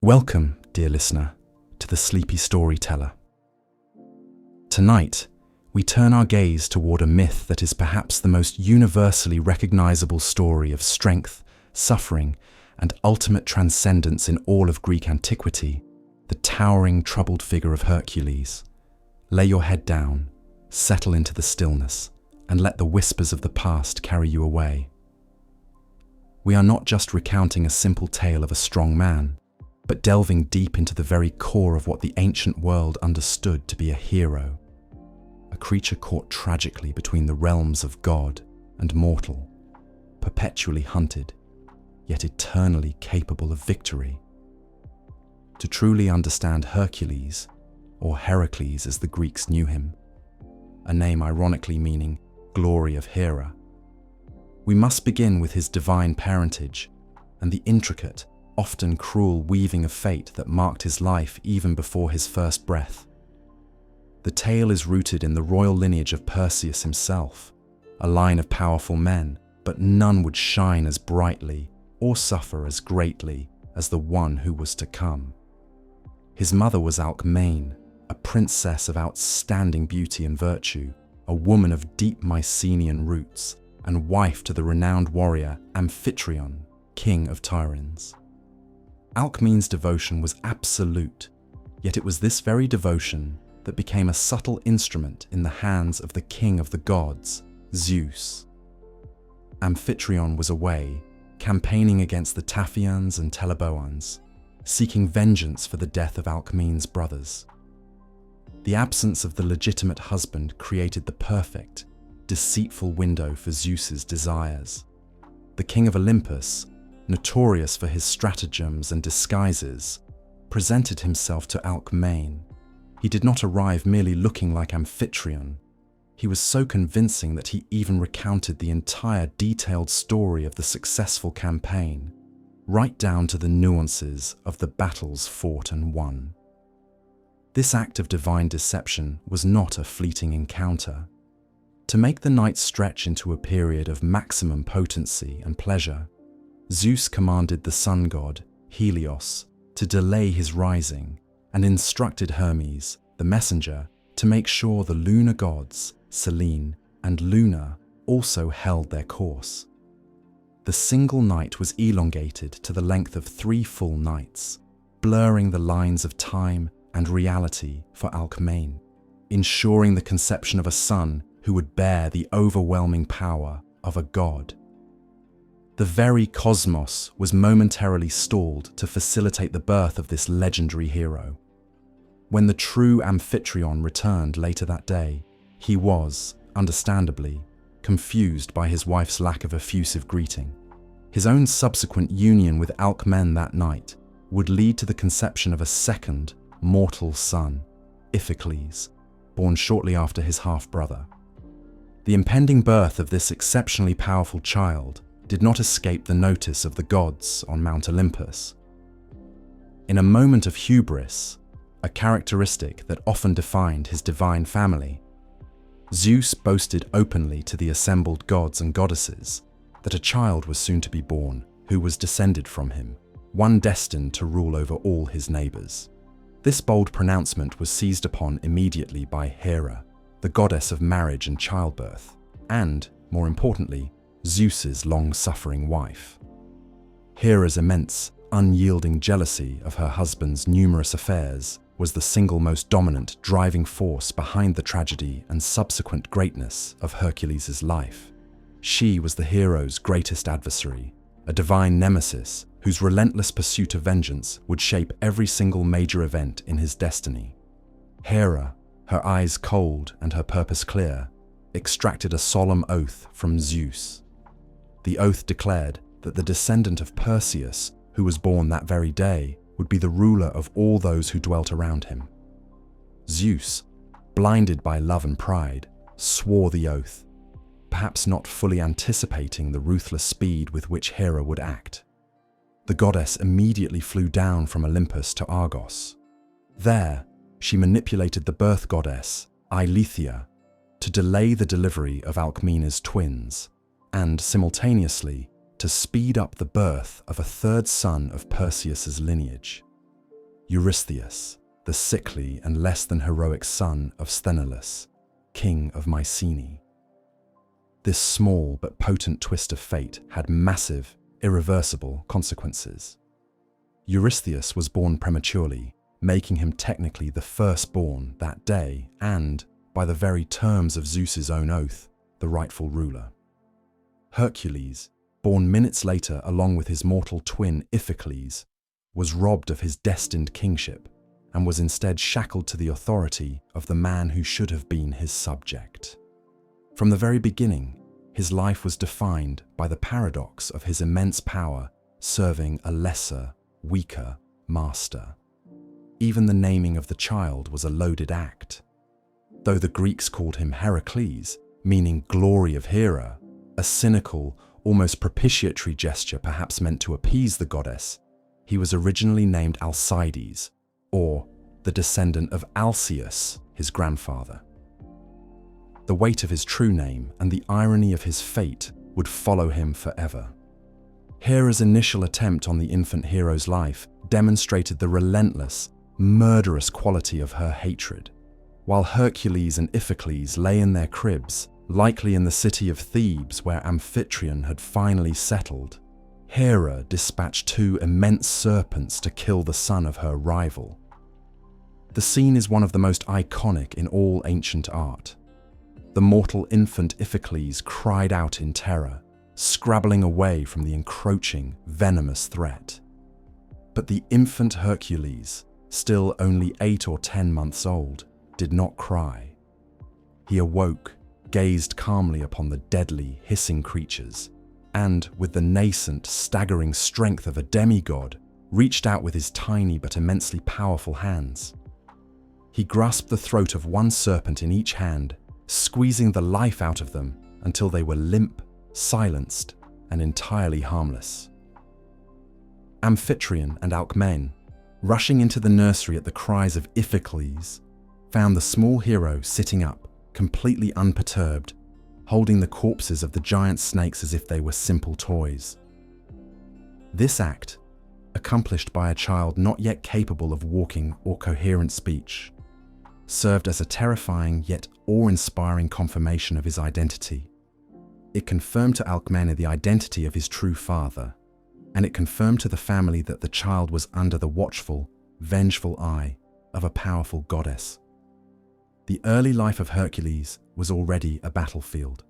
Welcome, dear listener, to the Sleepy Storyteller. Tonight, we turn our gaze toward a myth that is perhaps the most universally recognizable story of strength, suffering, and ultimate transcendence in all of Greek antiquity, the towering, troubled figure of Hercules. Lay your head down, settle into the stillness, and let the whispers of the past carry you away. We are not just recounting a simple tale of a strong man, but delving deep into the very core of what the ancient world understood to be a hero, a creature caught tragically between the realms of God and mortal, perpetually hunted, yet eternally capable of victory. To truly understand Hercules, or Heracles as the Greeks knew him, a name ironically meaning glory of Hera, we must begin with his divine parentage and the intricate, often cruel weaving of fate that marked his life even before his first breath. The tale is rooted in the royal lineage of Perseus himself, a line of powerful men, but none would shine as brightly or suffer as greatly as the one who was to come. His mother was Alcmene, a princess of outstanding beauty and virtue, a woman of deep Mycenaean roots, and wife to the renowned warrior Amphitryon, king of Tiryns. Alcmene's devotion was absolute, yet it was this very devotion that became a subtle instrument in the hands of the king of the gods, Zeus. Amphitryon was away, campaigning against the Taphians and Teleboans, seeking vengeance for the death of Alcmene's brothers. The absence of the legitimate husband created the perfect, deceitful window for Zeus's desires. The king of Olympus, notorious for his stratagems and disguises, presented himself to Alcmene. He did not arrive merely looking like Amphitryon. He was so convincing that he even recounted the entire detailed story of the successful campaign, right down to the nuances of the battles fought and won. This act of divine deception was not a fleeting encounter. To make the night stretch into a period of maximum potency and pleasure, Zeus commanded the sun god, Helios, to delay his rising and instructed Hermes, the messenger, to make sure the lunar gods, Selene and Luna, also held their course. The single night was elongated to the length of 3 full nights, blurring the lines of time and reality for Alcmene, ensuring the conception of a son who would bear the overwhelming power of a god. The very cosmos was momentarily stalled to facilitate the birth of this legendary hero. When the true Amphitryon returned later that day, he was, understandably, confused by his wife's lack of effusive greeting. His own subsequent union with Alcmene that night would lead to the conception of a second, mortal son, Iphicles, born shortly after his half-brother. The impending birth of this exceptionally powerful child did not escape the notice of the gods on Mount Olympus. In a moment of hubris, a characteristic that often defined his divine family, Zeus boasted openly to the assembled gods and goddesses that a child was soon to be born who was descended from him, one destined to rule over all his neighbors. This bold pronouncement was seized upon immediately by Hera, the goddess of marriage and childbirth, and, more importantly, Zeus's long-suffering wife. Hera's immense, unyielding jealousy of her husband's numerous affairs was the single most dominant driving force behind the tragedy and subsequent greatness of Hercules' life. She was the hero's greatest adversary, a divine nemesis whose relentless pursuit of vengeance would shape every single major event in his destiny. Hera, her eyes cold and her purpose clear, extracted a solemn oath from Zeus. The oath declared that the descendant of Perseus, who was born that very day, would be the ruler of all those who dwelt around him. Zeus, blinded by love and pride, swore the oath, perhaps not fully anticipating the ruthless speed with which Hera would act. The goddess immediately flew down from Olympus to Argos. There, she manipulated the birth goddess, Eileithyia, to delay the delivery of Alcmene's twins, and simultaneously to speed up the birth of a third son of Perseus's lineage. Eurystheus, the sickly and less than heroic son of Sthenelus, king of Mycenae. This small but potent twist of fate had massive, irreversible consequences. Eurystheus was born prematurely, making him technically the firstborn that day and, by the very terms of Zeus's own oath, the rightful ruler. Hercules, born minutes later along with his mortal twin Iphicles, was robbed of his destined kingship and was instead shackled to the authority of the man who should have been his subject. From the very beginning, his life was defined by the paradox of his immense power serving a lesser, weaker master. Even the naming of the child was a loaded act. Though the Greeks called him Heracles, meaning glory of hero, a cynical, almost propitiatory gesture perhaps meant to appease the goddess, he was originally named Alcides, or the descendant of Alcaeus, his grandfather. The weight of his true name and the irony of his fate would follow him forever. Hera's initial attempt on the infant hero's life demonstrated the relentless, murderous quality of her hatred. While Hercules and Iphicles lay in their cribs, likely in the city of Thebes where Amphitryon had finally settled, Hera dispatched 2 immense serpents to kill the son of her rival. The scene is one of the most iconic in all ancient art. The mortal infant Iphicles cried out in terror, scrabbling away from the encroaching, venomous threat. But the infant Hercules, still only 8 or 10 months old, did not cry. He awoke, gazed calmly upon the deadly, hissing creatures, and, with the nascent, staggering strength of a demigod, reached out with his tiny but immensely powerful hands. He grasped the throat of one serpent in each hand, squeezing the life out of them until they were limp, silenced, and entirely harmless. Amphitryon and Alcmene, rushing into the nursery at the cries of Iphicles, found the small hero sitting up, completely unperturbed, holding the corpses of the giant snakes as if they were simple toys. This act, accomplished by a child not yet capable of walking or coherent speech, served as a terrifying yet awe-inspiring confirmation of his identity. It confirmed to Alcmene the identity of his true father, and it confirmed to the family that the child was under the watchful, vengeful eye of a powerful goddess. The early life of Hercules was already a battlefield.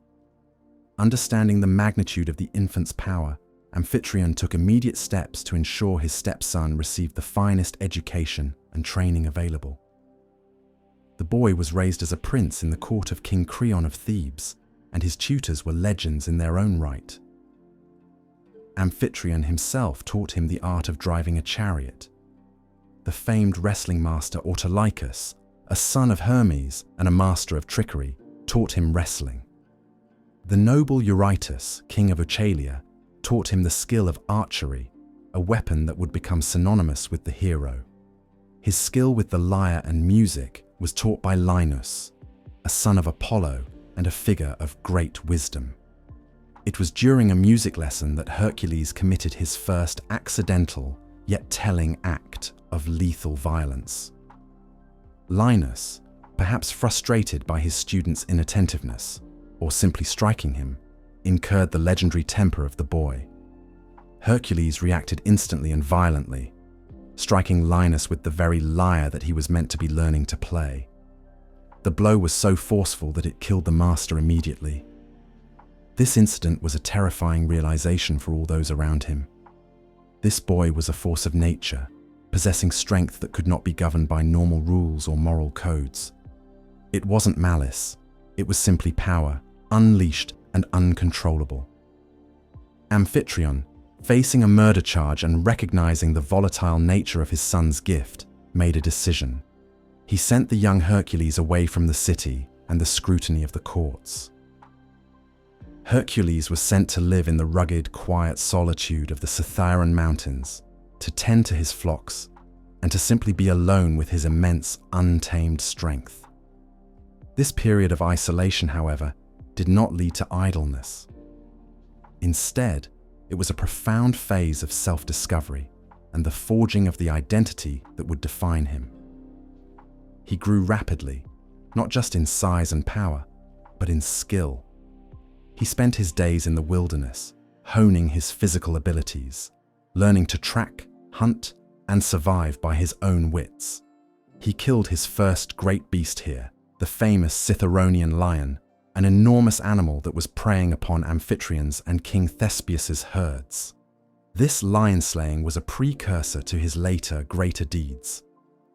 Understanding the magnitude of the infant's power, Amphitryon took immediate steps to ensure his stepson received the finest education and training available. The boy was raised as a prince in the court of King Creon of Thebes, and his tutors were legends in their own right. Amphitryon himself taught him the art of driving a chariot. The famed wrestling master Autolycus, a son of Hermes and a master of trickery, taught him wrestling. The noble Eurytus, king of Oechalia, taught him the skill of archery, a weapon that would become synonymous with the hero. His skill with the lyre and music was taught by Linus, a son of Apollo and a figure of great wisdom. It was during a music lesson that Hercules committed his first accidental, yet telling act of lethal violence. Linus, perhaps frustrated by his student's inattentiveness, or simply striking him, incurred the legendary temper of the boy. Hercules reacted instantly and violently, striking Linus with the very lyre that he was meant to be learning to play. The blow was so forceful that it killed the master immediately. This incident was a terrifying realization for all those around him. This boy was a force of nature, possessing strength that could not be governed by normal rules or moral codes. It wasn't malice, it was simply power, unleashed and uncontrollable. Amphitryon, facing a murder charge and recognizing the volatile nature of his son's gift, made a decision. He sent the young Hercules away from the city and the scrutiny of the courts. Hercules was sent to live in the rugged, quiet solitude of the Cithaeron Mountains, to tend to his flocks, and to simply be alone with his immense, untamed strength. This period of isolation, however, did not lead to idleness. Instead, it was a profound phase of self-discovery, and the forging of the identity that would define him. He grew rapidly, not just in size and power, but in skill. He spent his days in the wilderness, honing his physical abilities, learning to track, hunt, and survive by his own wits. He killed his first great beast here, the famous Citharonian lion, an enormous animal that was preying upon Amphitryon's and King Thespius's herds. This lion slaying was a precursor to his later, greater deeds.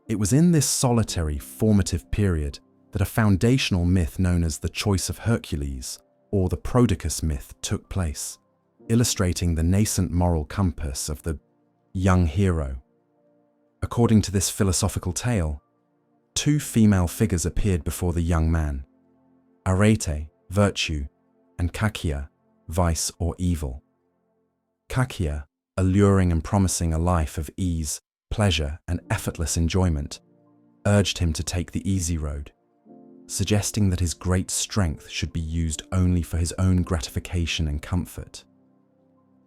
It was in this solitary, formative period that a foundational myth known as the Choice of Hercules, or the Prodicus myth, took place, illustrating the nascent moral compass of the young hero. According to this philosophical tale, two female figures appeared before the young man: Arete, virtue, and Kakia, vice or evil. Kakia, alluring and promising a life of ease, pleasure, and effortless enjoyment, urged him to take the easy road, suggesting that his great strength should be used only for his own gratification and comfort.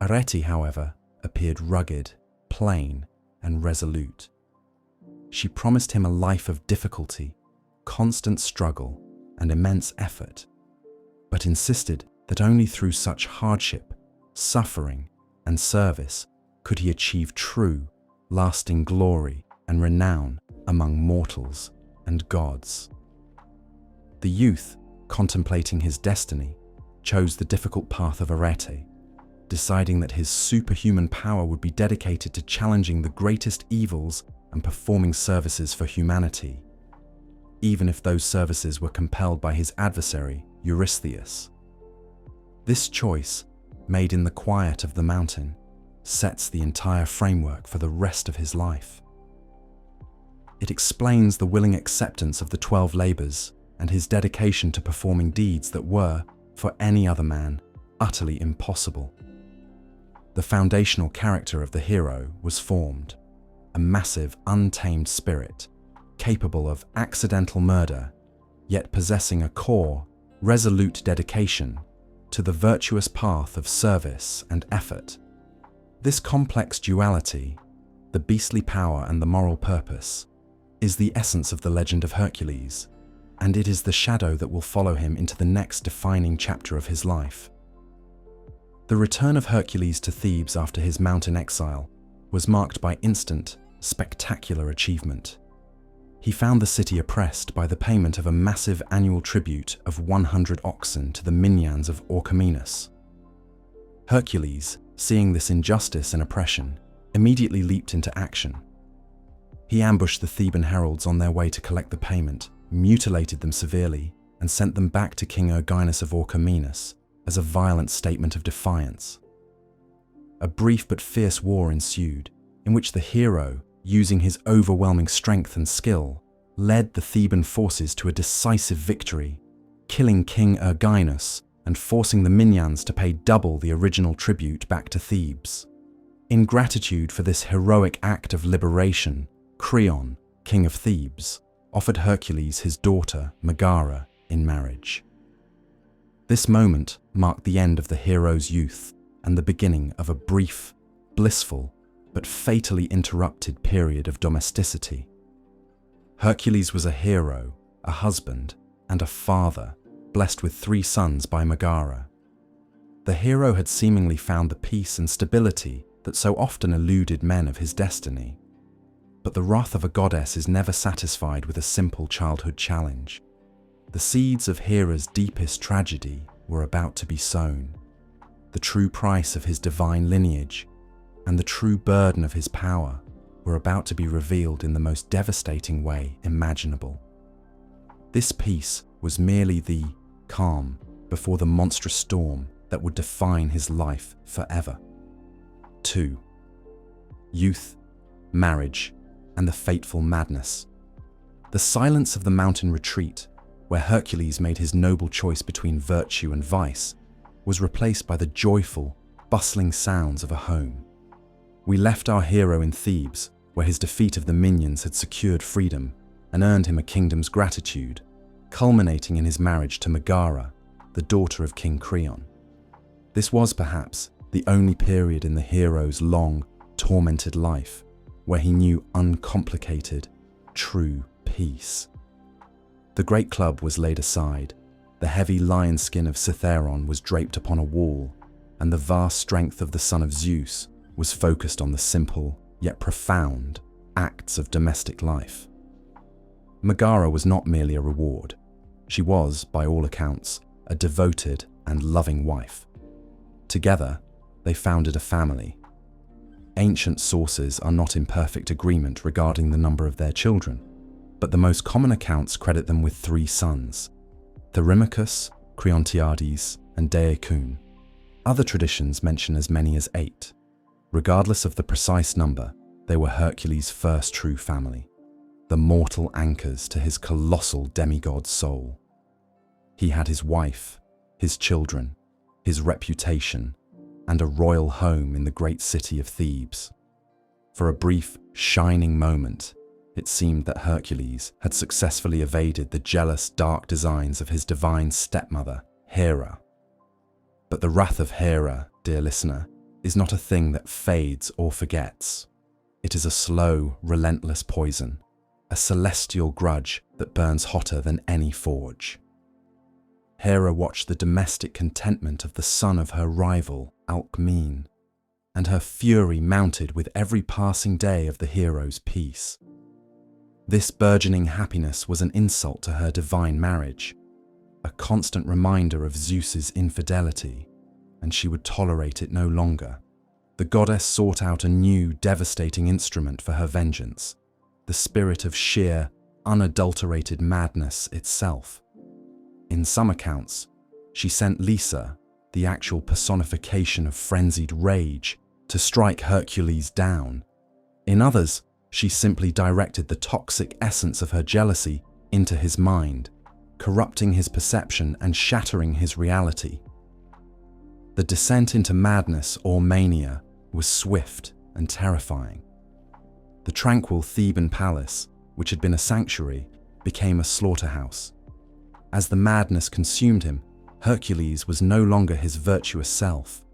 Arete, however, appeared rugged, plain, and resolute. She promised him a life of difficulty, constant struggle, and immense effort, but insisted that only through such hardship, suffering, and service could he achieve true, lasting glory and renown among mortals and gods. The youth, contemplating his destiny, chose the difficult path of Arete, deciding that his superhuman power would be dedicated to challenging the greatest evils and performing services for humanity, even if those services were compelled by his adversary, Eurystheus. This choice, made in the quiet of the mountain, sets the entire framework for the rest of his life. It explains the willing acceptance of the 12 labors and his dedication to performing deeds that were, for any other man, utterly impossible. The foundational character of the hero was formed, a massive, untamed spirit, capable of accidental murder, yet possessing a core, resolute dedication to the virtuous path of service and effort. This complex duality, the beastly power and the moral purpose, is the essence of the Legend of Hercules, and it is the shadow that will follow him into the next defining chapter of his life. The return of Hercules to Thebes after his mountain exile was marked by instant, spectacular achievement. He found the city oppressed by the payment of a massive annual tribute of 100 oxen to the minions of Orchomenus. Hercules, seeing this injustice and oppression, immediately leaped into action. He ambushed the Theban heralds on their way to collect the payment, mutilated them severely, and sent them back to King Erginus of Orchomenus as a violent statement of defiance. A brief but fierce war ensued, in which the hero, using his overwhelming strength and skill, led the Theban forces to a decisive victory, killing King Erginus and forcing the minions to pay double the original tribute back to Thebes. In gratitude for this heroic act of liberation, Creon, king of Thebes, offered Hercules his daughter, Megara, in marriage. This moment marked the end of the hero's youth and the beginning of a brief, blissful, but fatally interrupted period of domesticity. Hercules was a hero, a husband, and a father, blessed with 3 sons by Megara. The hero had seemingly found the peace and stability that so often eluded men of his destiny. But the wrath of a goddess is never satisfied with a simple childhood challenge. The seeds of Hera's deepest tragedy were about to be sown. The true price of his divine lineage and the true burden of his power were about to be revealed in the most devastating way imaginable. This peace was merely the calm before the monstrous storm that would define his life forever. 2. Youth, marriage, and the fateful madness. The silence of the mountain retreat, where Hercules made his noble choice between virtue and vice, was replaced by the joyful, bustling sounds of a home. We left our hero in Thebes, where his defeat of the minions had secured freedom and earned him a kingdom's gratitude, culminating in his marriage to Megara, the daughter of King Creon. This was perhaps the only period in the hero's long, tormented life where he knew uncomplicated, true peace. The great club was laid aside, the heavy lion skin of Cithaeron was draped upon a wall, and the vast strength of the son of Zeus was focused on the simple, yet profound, acts of domestic life. Megara was not merely a reward. She was, by all accounts, a devoted and loving wife. Together, they founded a family. Ancient sources are not in perfect agreement regarding the number of their children, but the most common accounts credit them with 3 sons: Therymachus, Creontiades, and Deacon. Other traditions mention as many as 8. Regardless of the precise number, they were Hercules' first true family, the mortal anchors to his colossal demigod soul. He had his wife, his children, his reputation, and a royal home in the great city of Thebes. For a brief, shining moment, it seemed that Hercules had successfully evaded the jealous, dark designs of his divine stepmother, Hera. But the wrath of Hera, dear listener, is not a thing that fades or forgets. It is a slow, relentless poison, a celestial grudge that burns hotter than any forge. Hera watched the domestic contentment of the son of her rival, Alcmene, and her fury mounted with every passing day of the hero's peace. This burgeoning happiness was an insult to her divine marriage, a constant reminder of Zeus's infidelity, and she would tolerate it no longer. The goddess sought out a new, devastating instrument for her vengeance, the spirit of sheer, unadulterated madness itself. In some accounts, she sent Lysa, the actual personification of frenzied rage, to strike Hercules down. In others, she simply directed the toxic essence of her jealousy into his mind, corrupting his perception and shattering his reality. The descent into madness or mania was swift and terrifying. The tranquil Theban palace, which had been a sanctuary, became a slaughterhouse. As the madness consumed him, Hercules was no longer his virtuous self.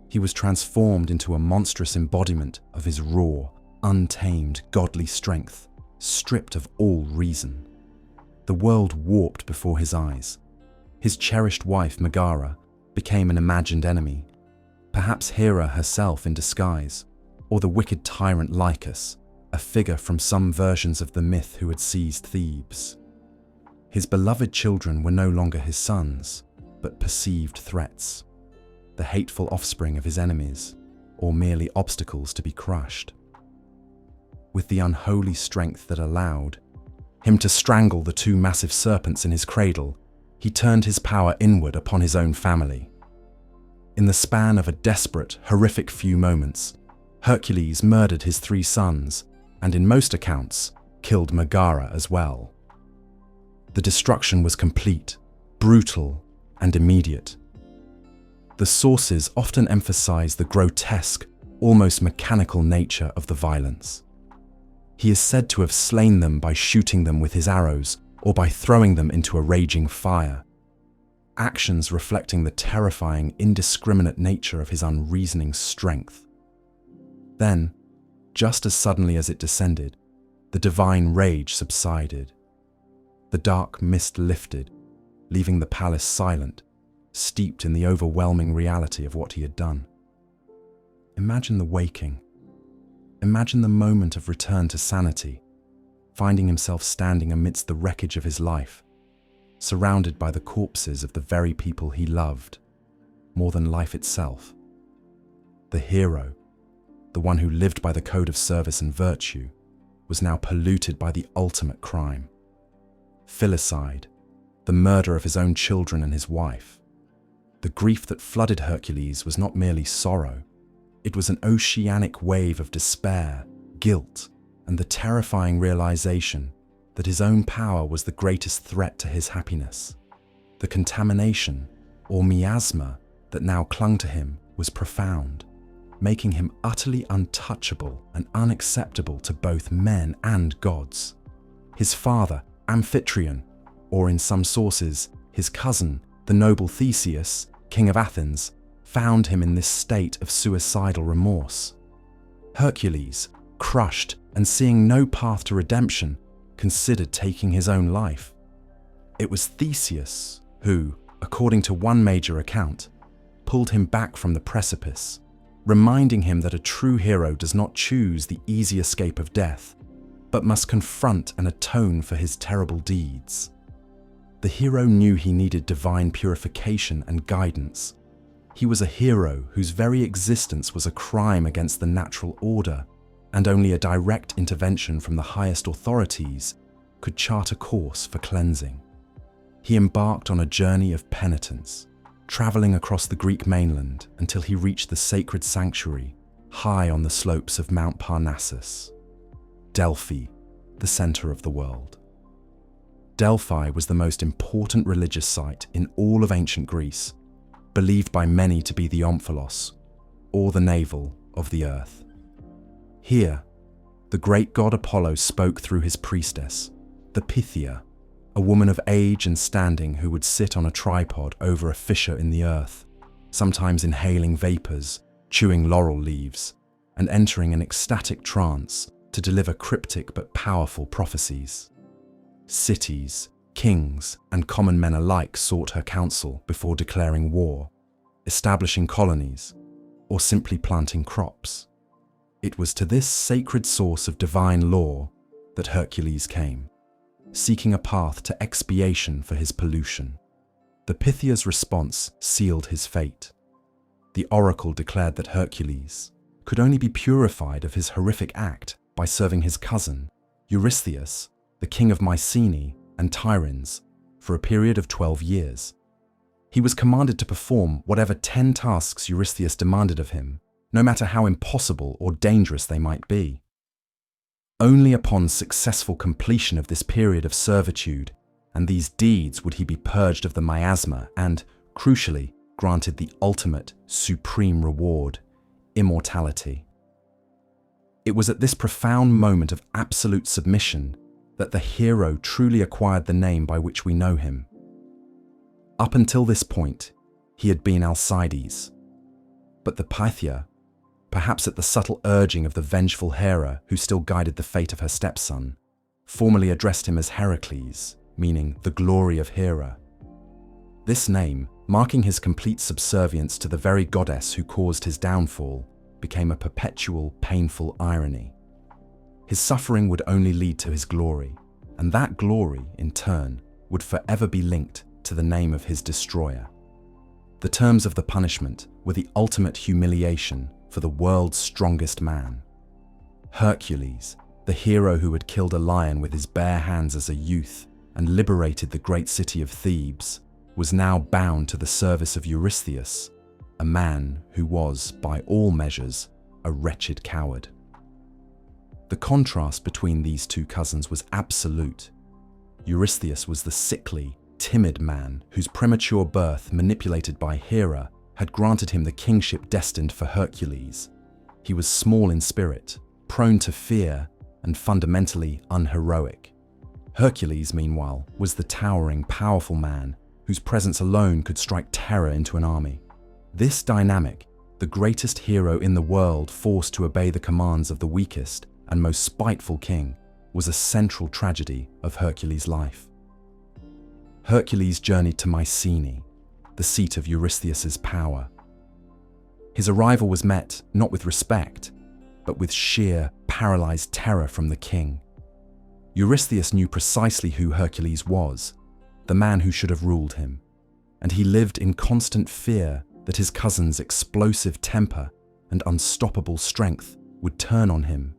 He was transformed into a monstrous embodiment of his raw, untamed, godly strength, stripped of all reason. The world warped before his eyes. His cherished wife, Megara, became an imagined enemy, perhaps Hera herself in disguise, or the wicked tyrant Lycus, a figure from some versions of the myth who had seized Thebes. His beloved children were no longer his sons, but perceived threats, the hateful offspring of his enemies, or merely obstacles to be crushed. With the unholy strength that allowed him to strangle the 2 massive serpents in his cradle, he turned his power inward upon his own family. In the span of a desperate, horrific few moments, Hercules murdered his 3 sons, and in most accounts, killed Megara as well. The destruction was complete, brutal, and immediate. The sources often emphasize the grotesque, almost mechanical nature of the violence. He is said to have slain them by shooting them with his arrows or by throwing them into a raging fire, actions reflecting the terrifying, indiscriminate nature of his unreasoning strength. Then, just as suddenly as it descended, the divine rage subsided. The dark mist lifted, leaving the palace silent, steeped in the overwhelming reality of what he had done. Imagine the waking. Imagine the moment of return to sanity, finding himself standing amidst the wreckage of his life, surrounded by the corpses of the very people he loved, more than life itself. The hero, the one who lived by the code of service and virtue, was now polluted by the ultimate crime: filicide, the murder of his own children and his wife. The grief that flooded Hercules was not merely sorrow, it was an oceanic wave of despair, guilt, and the terrifying realization that his own power was the greatest threat to his happiness. The contamination, or miasma, that now clung to him was profound, making him utterly untouchable and unacceptable to both men and gods. His father, Amphitryon, or in some sources, his cousin, the noble Theseus, king of Athens, found him in this state of suicidal remorse. Hercules, crushed and seeing no path to redemption, considered taking his own life. It was Theseus who, according to one major account, pulled him back from the precipice, reminding him that a true hero does not choose the easy escape of death, but must confront and atone for his terrible deeds. The hero knew he needed divine purification and guidance. He was a hero whose very existence was a crime against the natural order, and only a direct intervention from the highest authorities could chart a course for cleansing. He embarked on a journey of penitence, traveling across the Greek mainland until he reached the sacred sanctuary high on the slopes of Mount Parnassus, Delphi, the center of the world. Delphi was the most important religious site in all of ancient Greece, believed by many to be the omphalos, or the navel of the earth. Here, the great god Apollo spoke through his priestess, the Pythia, a woman of age and standing who would sit on a tripod over a fissure in the earth, sometimes inhaling vapors, chewing laurel leaves, and entering an ecstatic trance to deliver cryptic but powerful prophecies. Cities, kings, and common men alike sought her counsel before declaring war, establishing colonies, or simply planting crops. It was to this sacred source of divine law that Hercules came, seeking a path to expiation for his pollution. The Pythia's response sealed his fate. The oracle declared that Hercules could only be purified of his horrific act by serving his cousin, Eurystheus, the king of Mycenae and Tiryns, for a period of 12 years. He was commanded to perform whatever 10 tasks Eurystheus demanded of him, no matter how impossible or dangerous they might be. Only upon successful completion of this period of servitude and these deeds would he be purged of the miasma and, crucially, granted the ultimate, supreme reward, immortality. It was at this profound moment of absolute submission that the hero truly acquired the name by which we know him. Up until this point, he had been Alcides, but the Pythia, perhaps at the subtle urging of the vengeful Hera who still guided the fate of her stepson, formally addressed him as Heracles, meaning the glory of Hera. This name, marking his complete subservience to the very goddess who caused his downfall, became a perpetual, painful irony. His suffering would only lead to his glory, and that glory, in turn, would forever be linked to the name of his destroyer. The terms of the punishment were the ultimate humiliation for the world's strongest man. Hercules, the hero who had killed a lion with his bare hands as a youth and liberated the great city of Thebes, was now bound to the service of Eurystheus, a man who was, by all measures, a wretched coward. The contrast between these two cousins was absolute. Eurystheus was the sickly, timid man whose premature birth, manipulated by Hera, had granted him the kingship destined for Hercules. He was small in spirit, prone to fear, and fundamentally unheroic. Hercules, meanwhile, was the towering, powerful man whose presence alone could strike terror into an army. This dynamic, the greatest hero in the world forced to obey the commands of the weakest and most spiteful king, was a central tragedy of Hercules' life. Hercules journeyed to Mycenae, the seat of Eurystheus's power. His arrival was met not with respect, but with sheer, paralyzed terror from the king. Eurystheus knew precisely who Hercules was, the man who should have ruled him, and he lived in constant fear that his cousin's explosive temper and unstoppable strength would turn on him.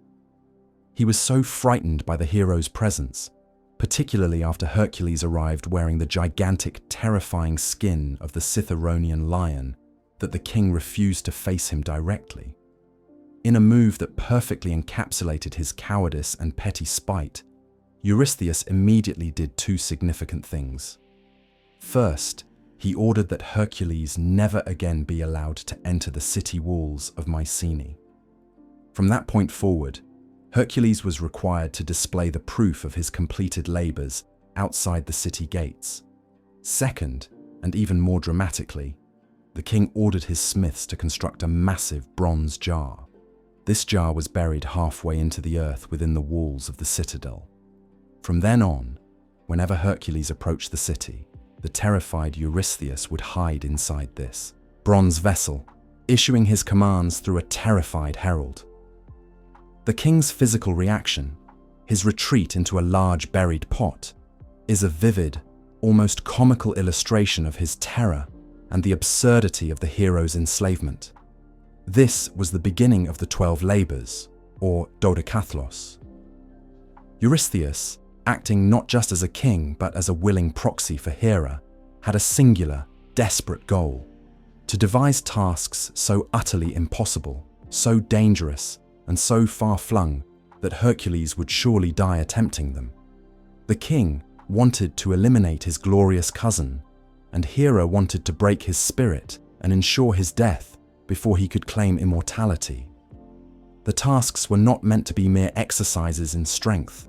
He was so frightened by the hero's presence, particularly after Hercules arrived wearing the gigantic, terrifying skin of the Ciceronian lion, that the king refused to face him directly. In a move that perfectly encapsulated his cowardice and petty spite, Eurystheus immediately did two significant things. First, he ordered that Hercules never again be allowed to enter the city walls of Mycenae. From that point forward, Hercules was required to display the proof of his completed labors outside the city gates. Second, and even more dramatically, the king ordered his smiths to construct a massive bronze jar. This jar was buried halfway into the earth within the walls of the citadel. From then on, whenever Hercules approached the city, the terrified Eurystheus would hide inside this bronze vessel, issuing his commands through a terrified herald. The king's physical reaction, his retreat into a large buried pot, is a vivid, almost comical illustration of his terror and the absurdity of the hero's enslavement. This was the beginning of the 12 labors, or dodekathlos. Eurystheus, acting not just as a king but as a willing proxy for Hera, had a singular, desperate goal: to devise tasks so utterly impossible, so dangerous, and so far-flung that Hercules would surely die attempting them. The king wanted to eliminate his glorious cousin, and Hera wanted to break his spirit and ensure his death before he could claim immortality. The tasks were not meant to be mere exercises in strength.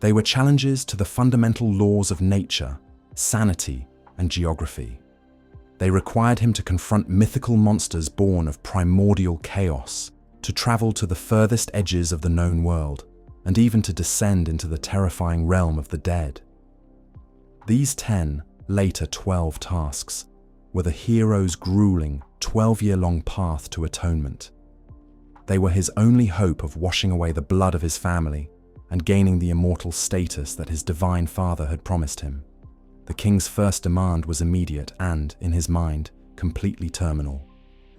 They were challenges to the fundamental laws of nature, sanity, and geography. They required him to confront mythical monsters born of primordial chaos, to travel to the furthest edges of the known world, and even to descend into the terrifying realm of the dead. These 10, later 12 tasks were the hero's grueling, 12-year-long path to atonement. They were his only hope of washing away the blood of his family and gaining the immortal status that his divine father had promised him. The king's first demand was immediate and, in his mind, completely terminal: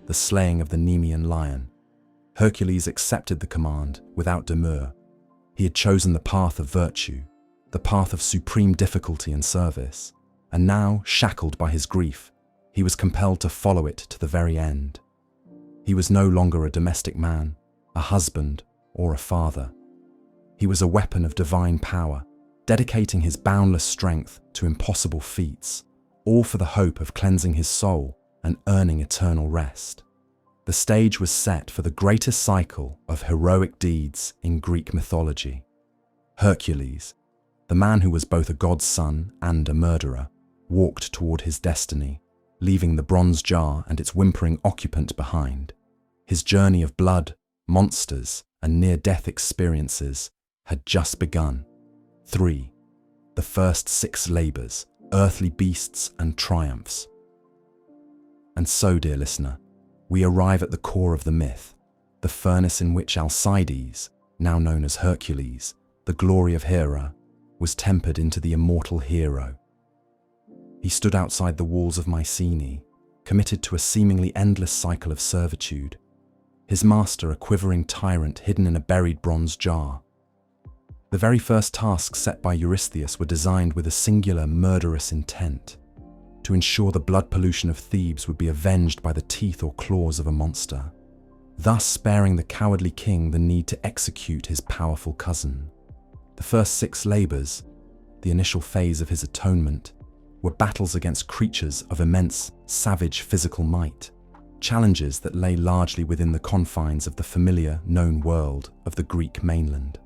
the slaying of the Nemean lion. Hercules accepted the command without demur. He had chosen the path of virtue, the path of supreme difficulty and service, and now, shackled by his grief, he was compelled to follow it to the very end. He was no longer a domestic man, a husband, or a father. He was a weapon of divine power, dedicating his boundless strength to impossible feats, all for the hope of cleansing his soul and earning eternal rest. The stage was set for the greatest cycle of heroic deeds in Greek mythology. Hercules, the man who was both a god's son and a murderer, walked toward his destiny, leaving the bronze jar and its whimpering occupant behind. His journey of blood, monsters, and near-death experiences had just begun. 3. The first 6 labors, earthly beasts and triumphs. And so, dear listener, we arrive at the core of the myth, the furnace in which Alcides, now known as Hercules, the glory of Hera, was tempered into the immortal hero. He stood outside the walls of Mycenae, committed to a seemingly endless cycle of servitude, his master a quivering tyrant hidden in a buried bronze jar. The very first tasks set by Eurystheus were designed with a singular murderous intent: to ensure the blood pollution of Thebes would be avenged by the teeth or claws of a monster, thus sparing the cowardly king the need to execute his powerful cousin. The first 6 labors, the initial phase of his atonement, were battles against creatures of immense, savage physical might, challenges that lay largely within the confines of the familiar, known world of the Greek mainland.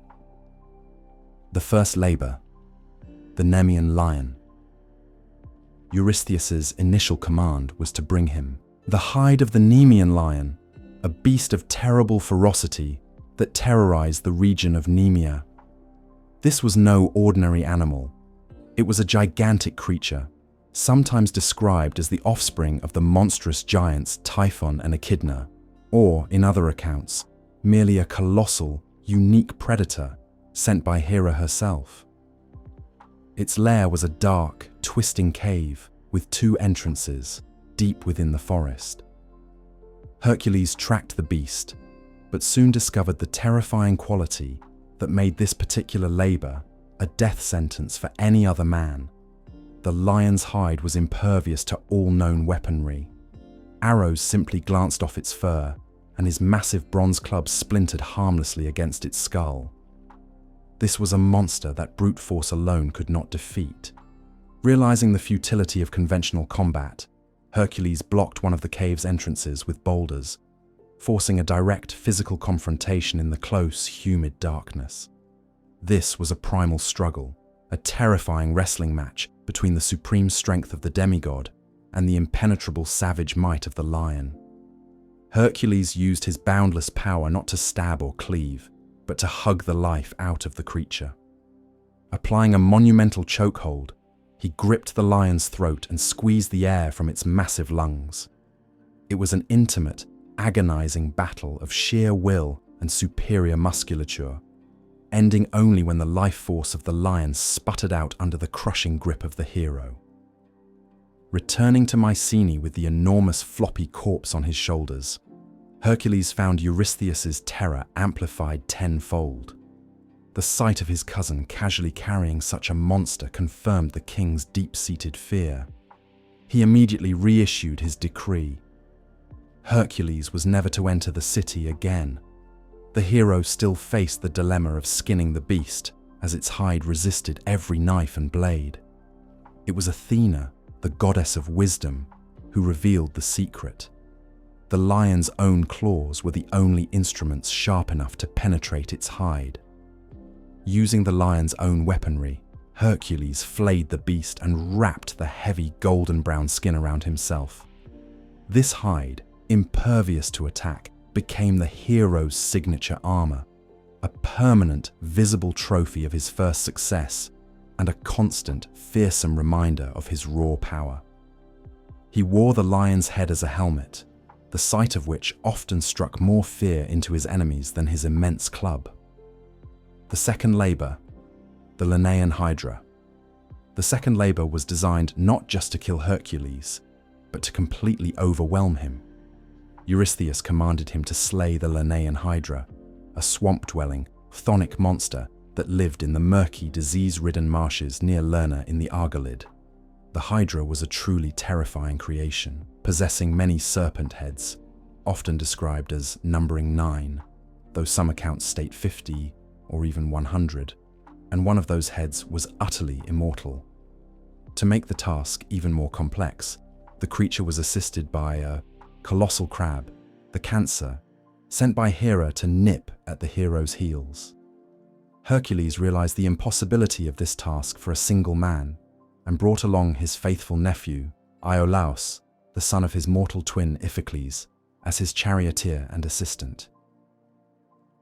The first labor, the Nemean lion. Eurystheus's initial command was to bring him the hide of the Nemean lion, a beast of terrible ferocity that terrorized the region of Nemea. This was no ordinary animal. It was a gigantic creature, sometimes described as the offspring of the monstrous giants Typhon and Echidna, or, in other accounts, merely a colossal, unique predator sent by Hera herself. Its lair was a dark, twisting cave with 2 entrances, deep within the forest. Hercules tracked the beast, but soon discovered the terrifying quality that made this particular labor a death sentence for any other man. The lion's hide was impervious to all known weaponry. Arrows simply glanced off its fur, and his massive bronze club splintered harmlessly against its skull. This was a monster that brute force alone could not defeat. Realizing the futility of conventional combat, Hercules blocked one of the cave's entrances with boulders, forcing a direct physical confrontation in the close, humid darkness. This was a primal struggle, a terrifying wrestling match between the supreme strength of the demigod and the impenetrable savage might of the lion. Hercules used his boundless power not to stab or cleave, but to hug the life out of the creature. Applying a monumental chokehold, he gripped the lion's throat and squeezed the air from its massive lungs. It was an intimate, agonizing battle of sheer will and superior musculature, ending only when the life force of the lion sputtered out under the crushing grip of the hero. Returning to Mycenae with the enormous floppy corpse on his shoulders, Hercules found Eurystheus's terror amplified tenfold. The sight of his cousin casually carrying such a monster confirmed the king's deep-seated fear. He immediately reissued his decree. Hercules was never to enter the city again. The hero still faced the dilemma of skinning the beast, as its hide resisted every knife and blade. It was Athena, the goddess of wisdom, who revealed the secret. The lion's own claws were the only instruments sharp enough to penetrate its hide. Using the lion's own weaponry, Hercules flayed the beast and wrapped the heavy golden-brown skin around himself. This hide, impervious to attack, became the hero's signature armor, a permanent, visible trophy of his first success and a constant, fearsome reminder of his raw power. He wore the lion's head as a helmet, the sight of which often struck more fear into his enemies than his immense club. The second labor, the Lenaean Hydra. The second labor was designed not just to kill Hercules, but to completely overwhelm him. Eurystheus commanded him to slay the Lenaean Hydra, a swamp-dwelling, chthonic monster that lived in the murky, disease-ridden marshes near Lerna in the Argolid. The Hydra was a truly terrifying creation, possessing many serpent heads, often described as numbering 9, though some accounts state 50 or even 100, and one of those heads was utterly immortal. To make the task even more complex, the creature was assisted by a colossal crab, the Cancer, sent by Hera to nip at the hero's heels. Hercules realized the impossibility of this task for a single man and brought along his faithful nephew, Iolaus, the son of his mortal twin Iphicles, as his charioteer and assistant.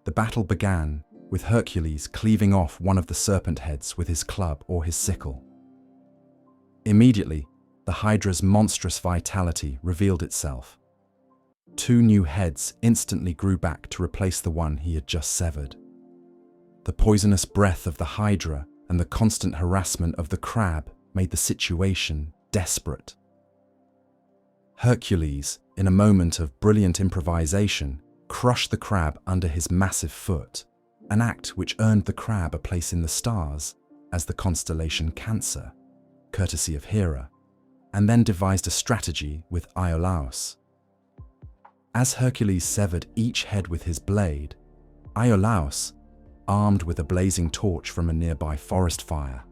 The battle began with Hercules cleaving off one of the serpent heads with his club or his sickle. Immediately, the Hydra's monstrous vitality revealed itself. 2 new heads instantly grew back to replace the one he had just severed. The poisonous breath of the Hydra and the constant harassment of the crab made the situation desperate. Hercules, in a moment of brilliant improvisation, crushed the crab under his massive foot, an act which earned the crab a place in the stars as the constellation Cancer, courtesy of Hera, and then devised a strategy with Iolaus. As Hercules severed each head with his blade, Iolaus, armed with a blazing torch from a nearby forest fire,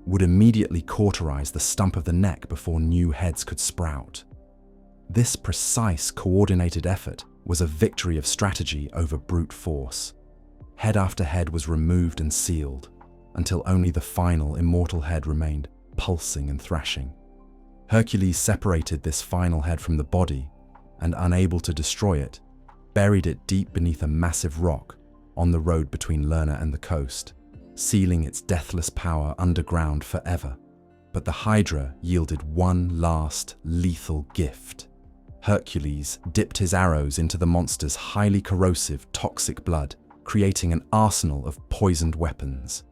would immediately cauterize the stump of the neck before new heads could sprout. This precise, coordinated effort was a victory of strategy over brute force. Head after head was removed and sealed, until only the final immortal head remained, pulsing and thrashing. Hercules separated this final head from the body, and unable to destroy it, buried it deep beneath a massive rock on the road between Lerna and the coast, sealing its deathless power underground forever. But the Hydra yielded one last lethal gift. Hercules dipped his arrows into the monster's highly corrosive, toxic blood, creating an arsenal of poisoned weapons.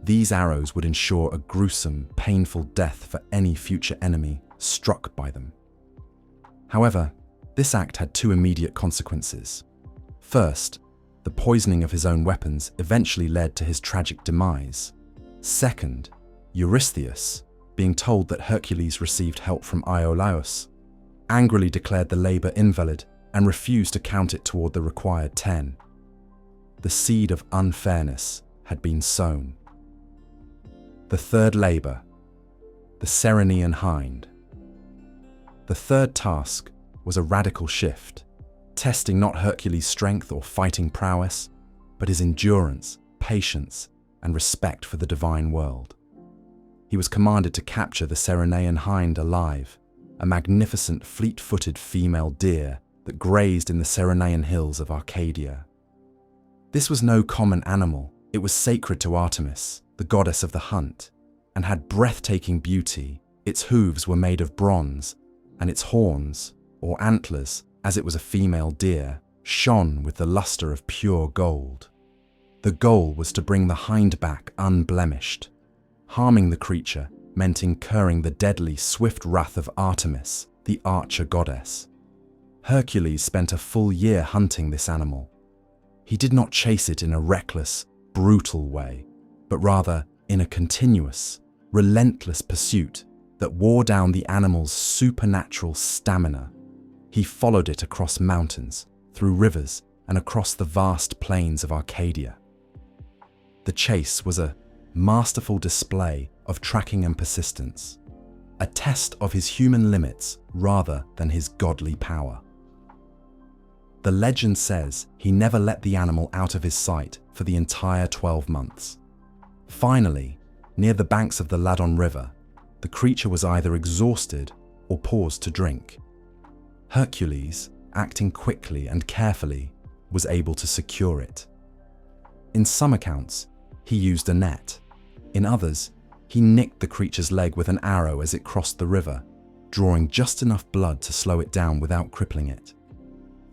These arrows would ensure a gruesome, painful death for any future enemy struck by them. However, this act had 2 immediate consequences. First, the poisoning of his own weapons eventually led to his tragic demise. Second, Eurystheus, being told that Hercules received help from Iolaus, angrily declared the labor invalid and refused to count it toward the required 10. The seed of unfairness had been sown. The third labor, the Ceryneian Hind. The third task was a radical shift, testing not Hercules' strength or fighting prowess, but his endurance, patience, and respect for the divine world. He was commanded to capture the Ceryneian Hind alive, a magnificent fleet-footed female deer that grazed in the Cyrenaean hills of Arcadia. This was no common animal. It was sacred to Artemis, the goddess of the hunt, and had breathtaking beauty. Its hooves were made of bronze, and its horns, or antlers, as it was a female deer, shone with the luster of pure gold. The goal was to bring the hind back unblemished. Harming the creature meant incurring the deadly, swift wrath of Artemis, the archer goddess. Hercules spent a full year hunting this animal. He did not chase it in a reckless, brutal way, but rather in a continuous, relentless pursuit that wore down the animal's supernatural stamina. He followed it across mountains, through rivers, and across the vast plains of Arcadia. The chase was a masterful display of tracking and persistence, a test of his human limits rather than his godly power. The legend says he never let the animal out of his sight for the entire 12 months. Finally, near the banks of the Ladon River, the creature was either exhausted or paused to drink. Hercules, acting quickly and carefully, was able to secure it. In some accounts, he used a net. In others, he nicked the creature's leg with an arrow as it crossed the river, drawing just enough blood to slow it down without crippling it.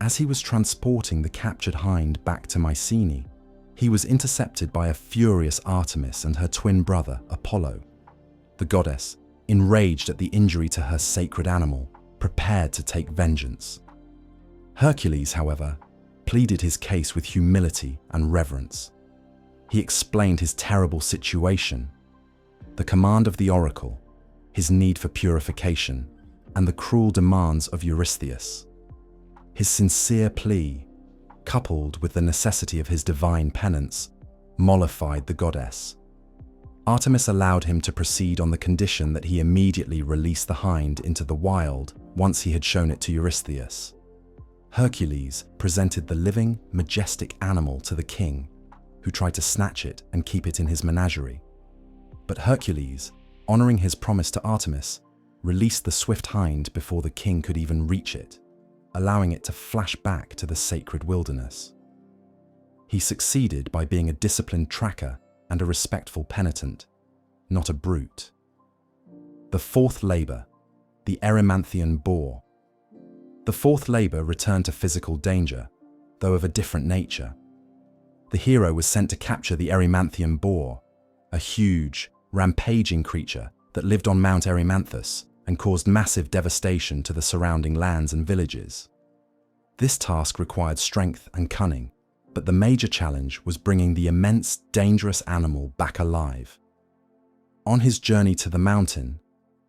As he was transporting the captured hind back to Mycenae, he was intercepted by a furious Artemis and her twin brother, Apollo. The goddess, enraged at the injury to her sacred animal, prepared to take vengeance. Hercules, however, pleaded his case with humility and reverence. He explained his terrible situation, the command of the oracle, his need for purification, and the cruel demands of Eurystheus. His sincere plea, coupled with the necessity of his divine penance, mollified the goddess. Artemis allowed him to proceed on the condition that he immediately release the hind into the wild once he had shown it to Eurystheus. Hercules presented the living, majestic animal to the king, who tried to snatch it and keep it in his menagerie. But Hercules, honoring his promise to Artemis, released the swift hind before the king could even reach it, allowing it to flash back to the sacred wilderness. He succeeded by being a disciplined tracker and a respectful penitent, not a brute. The fourth labor, the Erymanthian boar. The fourth labor returned to physical danger, though of a different nature. The hero was sent to capture the Erymanthian boar, a huge, rampaging creature that lived on Mount Erymanthus and caused massive devastation to the surrounding lands and villages. This task required strength and cunning, but the major challenge was bringing the immense, dangerous animal back alive. On his journey to the mountain,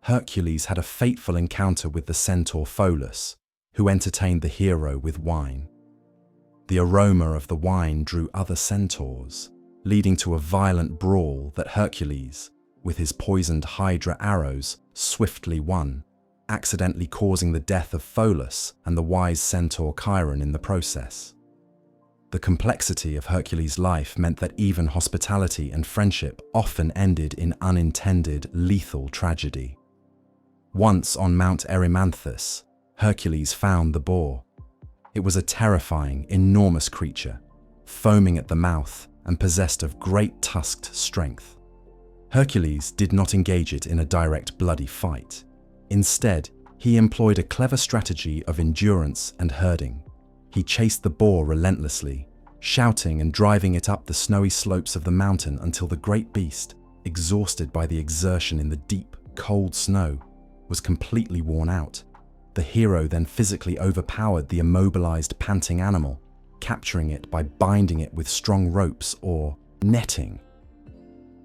Hercules had a fateful encounter with the centaur Pholus, who entertained the hero with wine. The aroma of the wine drew other centaurs, leading to a violent brawl that Hercules, with his poisoned Hydra arrows, swiftly won, accidentally causing the death of Pholus and the wise centaur Chiron in the process. The complexity of Hercules' life meant that even hospitality and friendship often ended in unintended, lethal tragedy. Once on Mount Erymanthus, Hercules found the boar. It was a terrifying, enormous creature, foaming at the mouth and possessed of great tusked strength. Hercules did not engage it in a direct bloody fight. Instead, he employed a clever strategy of endurance and herding. He chased the boar relentlessly, shouting and driving it up the snowy slopes of the mountain until the great beast, exhausted by the exertion in the deep, cold snow, was completely worn out. The hero then physically overpowered the immobilized, panting animal, capturing it by binding it with strong ropes or netting.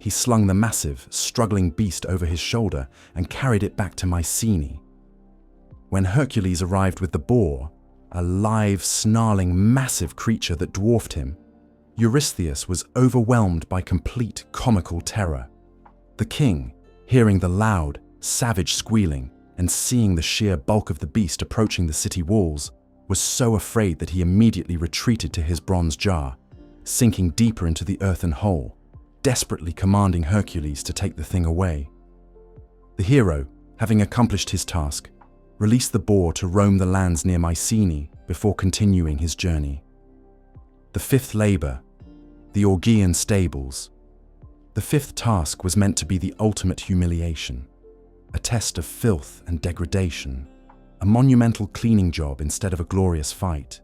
He slung the massive, struggling beast over his shoulder and carried it back to Mycenae. When Hercules arrived with the boar, a live, snarling, massive creature that dwarfed him, Eurystheus was overwhelmed by complete comical terror. The king, hearing the loud, savage squealing and seeing the sheer bulk of the beast approaching the city walls, was so afraid that he immediately retreated to his bronze jar, sinking deeper into the earthen hole, desperately commanding Hercules to take the thing away. The hero, having accomplished his task, Release the boar to roam the lands near Mycenae before continuing his journey. The fifth labor, the Augean stables. The fifth task was meant to be the ultimate humiliation, a test of filth and degradation, a monumental cleaning job instead of a glorious fight.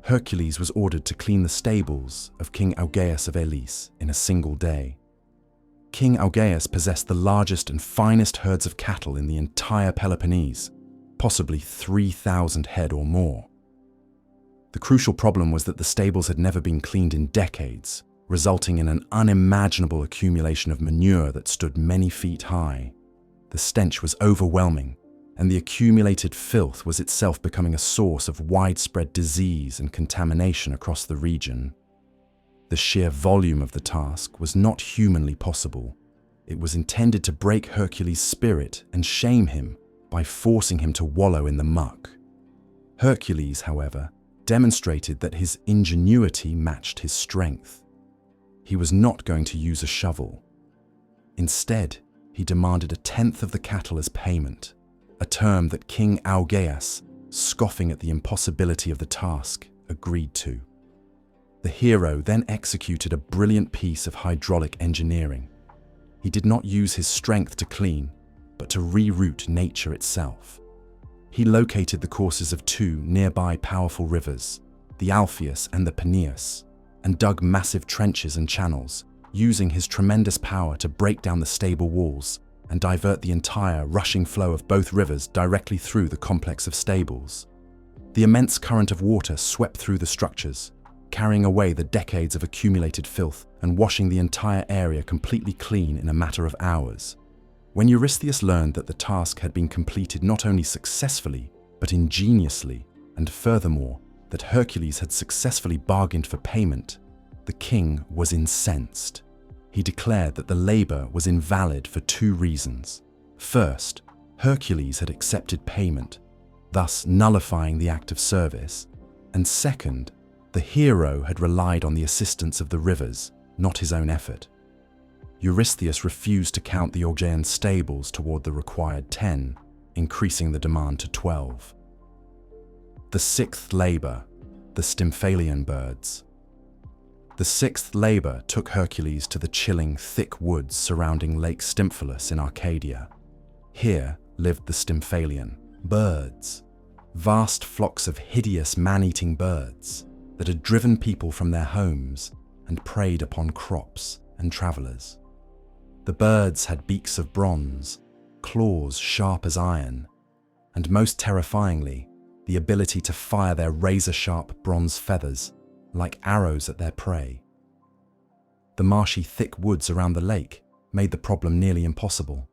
Hercules was ordered to clean the stables of King Augeas of Elis in a single day. King Augeas possessed the largest and finest herds of cattle in the entire Peloponnese, possibly 3,000 head or more. The crucial problem was that the stables had never been cleaned in decades, resulting in an unimaginable accumulation of manure that stood many feet high. The stench was overwhelming, and the accumulated filth was itself becoming a source of widespread disease and contamination across the region. The sheer volume of the task was not humanly possible. It was intended to break Hercules' spirit and shame him by forcing him to wallow in the muck. Hercules, however, demonstrated that his ingenuity matched his strength. He was not going to use a shovel. Instead, he demanded a tenth of the cattle as payment, a term that King Augeas, scoffing at the impossibility of the task, agreed to. The hero then executed a brilliant piece of hydraulic engineering. He did not use his strength to clean, but to reroute nature itself. He located the courses of two nearby powerful rivers, the Alpheus and the Peneus, and dug massive trenches and channels, using his tremendous power to break down the stable walls and divert the entire rushing flow of both rivers directly through the complex of stables. The immense current of water swept through the structures, carrying away the decades of accumulated filth and washing the entire area completely clean in a matter of hours. When Eurystheus learned that the task had been completed not only successfully, but ingeniously, and furthermore, that Hercules had successfully bargained for payment, the king was incensed. He declared that the labor was invalid for two reasons. First, Hercules had accepted payment, thus nullifying the act of service, and second, the hero had relied on the assistance of the rivers, not his own effort. Eurystheus refused to count the Augean stables toward the required 10, increasing the demand to 12. The sixth labor, the Stymphalian birds. The sixth labor took Hercules to the chilling, thick woods surrounding Lake Stymphalus in Arcadia. Here lived the Stymphalian birds, vast flocks of hideous man-eating birds that had driven people from their homes and preyed upon crops and travelers. The birds had beaks of bronze, claws sharp as iron, and most terrifyingly, the ability to fire their razor-sharp bronze feathers like arrows at their prey. The marshy, thick woods around the lake made the problem nearly impossible.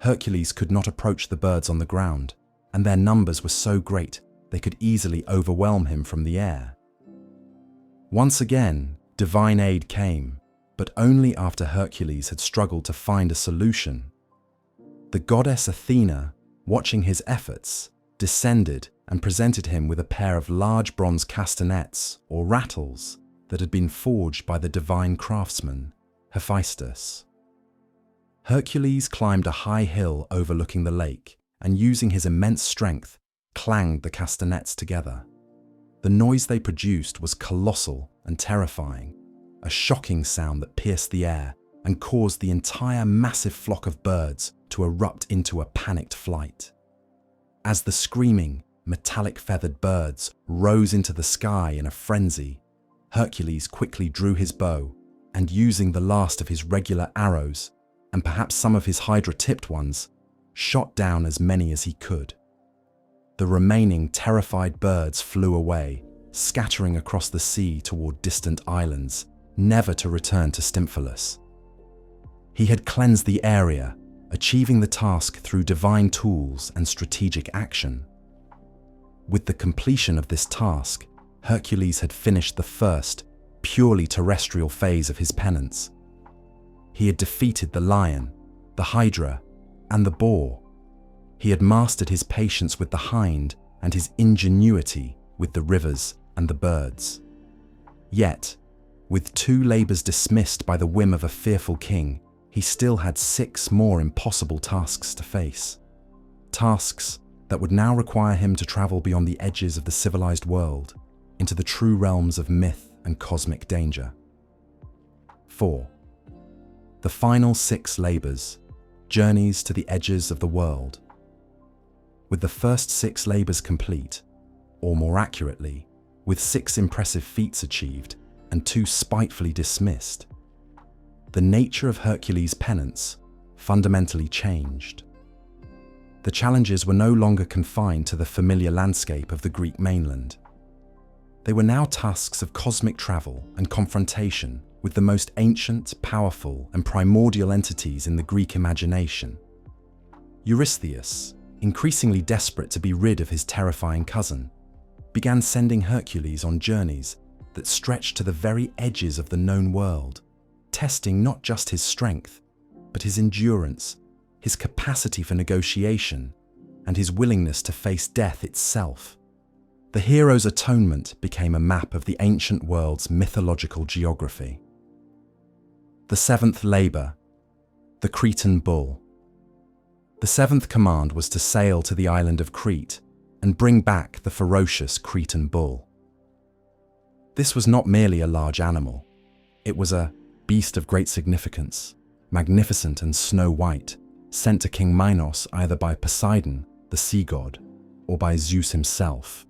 Hercules could not approach the birds on the ground, and their numbers were so great they could easily overwhelm him from the air. Once again, divine aid came, but only after Hercules had struggled to find a solution. The goddess Athena, watching his efforts, descended and presented him with a pair of large bronze castanets, or rattles, that had been forged by the divine craftsman, Hephaestus. Hercules climbed a high hill overlooking the lake and, using his immense strength, clanged the castanets together. The noise they produced was colossal and terrifying, a shocking sound that pierced the air and caused the entire massive flock of birds to erupt into a panicked flight. As the screaming, metallic-feathered birds rose into the sky in a frenzy, Hercules quickly drew his bow and, using the last of his regular arrows, and perhaps some of his hydra-tipped ones, shot down as many as he could. The remaining terrified birds flew away, scattering across the sea toward distant islands, never to return to Stymphalus. He had cleansed the area, achieving the task through divine tools and strategic action. With the completion of this task, Hercules had finished the first, purely terrestrial phase of his penance. He had defeated the lion, the hydra, and the boar. He had mastered his patience with the hind and his ingenuity with the rivers and the birds. Yet, with 2 labors dismissed by the whim of a fearful king, he still had 6 more impossible tasks to face. tasks that would now require him to travel beyond the edges of the civilized world into the true realms of myth and cosmic danger. 4. The final 6 labors, journeys to the edges of the world. With the first 6 labors complete, or more accurately, with 6 impressive feats achieved and 2 spitefully dismissed, the nature of Hercules' penance fundamentally changed. The challenges were no longer confined to the familiar landscape of the Greek mainland. They were now tasks of cosmic travel and confrontation with the most ancient, powerful, and primordial entities in the Greek imagination. Eurystheus, increasingly desperate to be rid of his terrifying cousin, began sending Hercules on journeys that stretched to the very edges of the known world, testing not just his strength, but his endurance, his capacity for negotiation, and his willingness to face death itself. The hero's atonement became a map of the ancient world's mythological geography. The 7th labor, the Cretan bull. The 7th command was to sail to the island of Crete and bring back the ferocious Cretan bull. This was not merely a large animal. It was a beast of great significance, magnificent and snow-white, sent to King Minos either by Poseidon, the sea god, or by Zeus himself.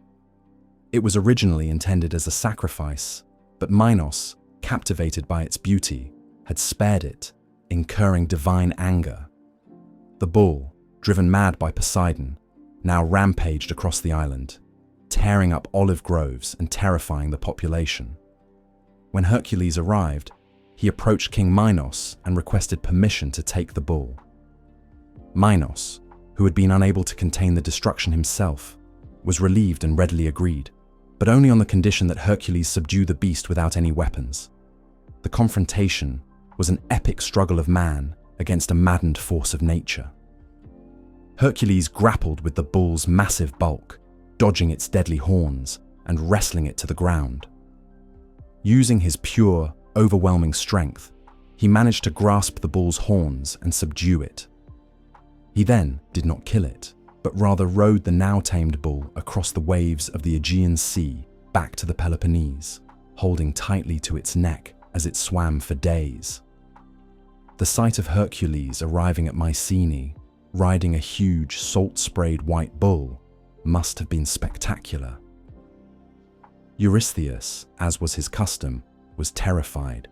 It was originally intended as a sacrifice, but Minos, captivated by its beauty, had spared it, incurring divine anger. The bull, driven mad by Poseidon, now rampaged across the island, tearing up olive groves and terrifying the population. When Hercules arrived, he approached King Minos and requested permission to take the bull. Minos, who had been unable to contain the destruction himself, was relieved and readily agreed, but only on the condition that Hercules subdue the beast without any weapons. The confrontation was an epic struggle of man against a maddened force of nature. Hercules grappled with the bull's massive bulk, dodging its deadly horns and wrestling it to the ground. Using his pure, overwhelming strength, he managed to grasp the bull's horns and subdue it. He then did not kill it, but rather rode the now tamed bull across the waves of the Aegean Sea back to the Peloponnese, holding tightly to its neck as it swam for days. The sight of Hercules arriving at Mycenae, riding a huge salt-sprayed white bull, must have been spectacular. Eurystheus, as was his custom, was terrified.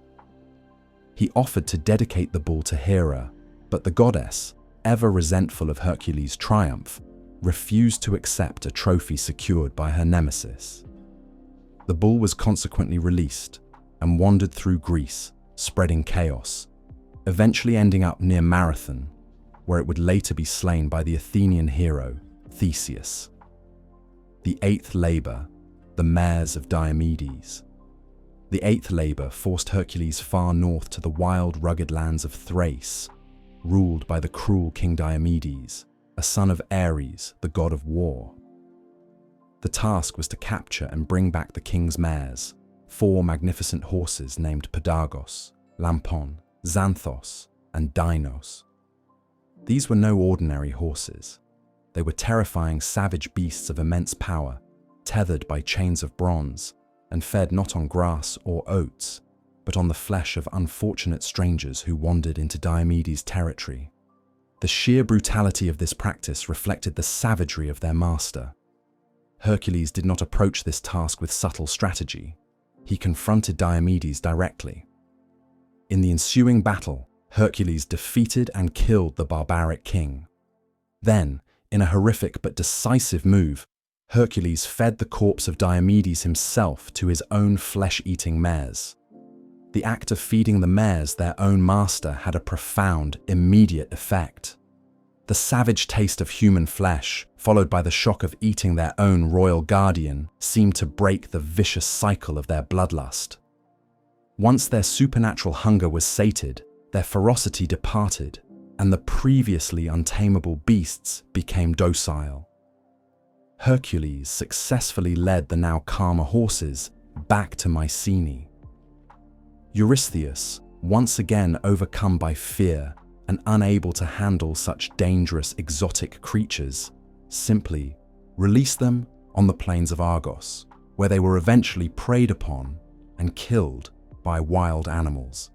He offered to dedicate the bull to Hera, but the goddess, ever resentful of Hercules' triumph, refused to accept a trophy secured by her nemesis. The bull was consequently released and wandered through Greece, spreading chaos, eventually ending up near Marathon, where it would later be slain by the Athenian hero, Theseus. The 8th labor, the mares of Diomedes. The 8th labor forced Hercules far north to the wild, rugged lands of Thrace, ruled by the cruel King Diomedes, a son of Ares, the god of war. The task was to capture and bring back the king's mares, 4 magnificent horses named Pedagos, Lampon, Xanthos, and Dinos. These were no ordinary horses. They were terrifying savage beasts of immense power, tethered by chains of bronze, and fed not on grass or oats, but on the flesh of unfortunate strangers who wandered into Diomedes' territory. The sheer brutality of this practice reflected the savagery of their master. Hercules did not approach this task with subtle strategy. He confronted Diomedes directly. In the ensuing battle, Hercules defeated and killed the barbaric king. Then, in a horrific but decisive move, Hercules fed the corpse of Diomedes himself to his own flesh-eating mares. The act of feeding the mares their own master had a profound, immediate effect. The savage taste of human flesh, followed by the shock of eating their own royal guardian, seemed to break the vicious cycle of their bloodlust. Once their supernatural hunger was sated, their ferocity departed, and the previously untamable beasts became docile. Hercules successfully led the now calmer horses back to Mycenae. Eurystheus, once again overcome by fear, and unable to handle such dangerous exotic creatures, simply released them on the plains of Argos, where they were eventually preyed upon and killed by wild animals.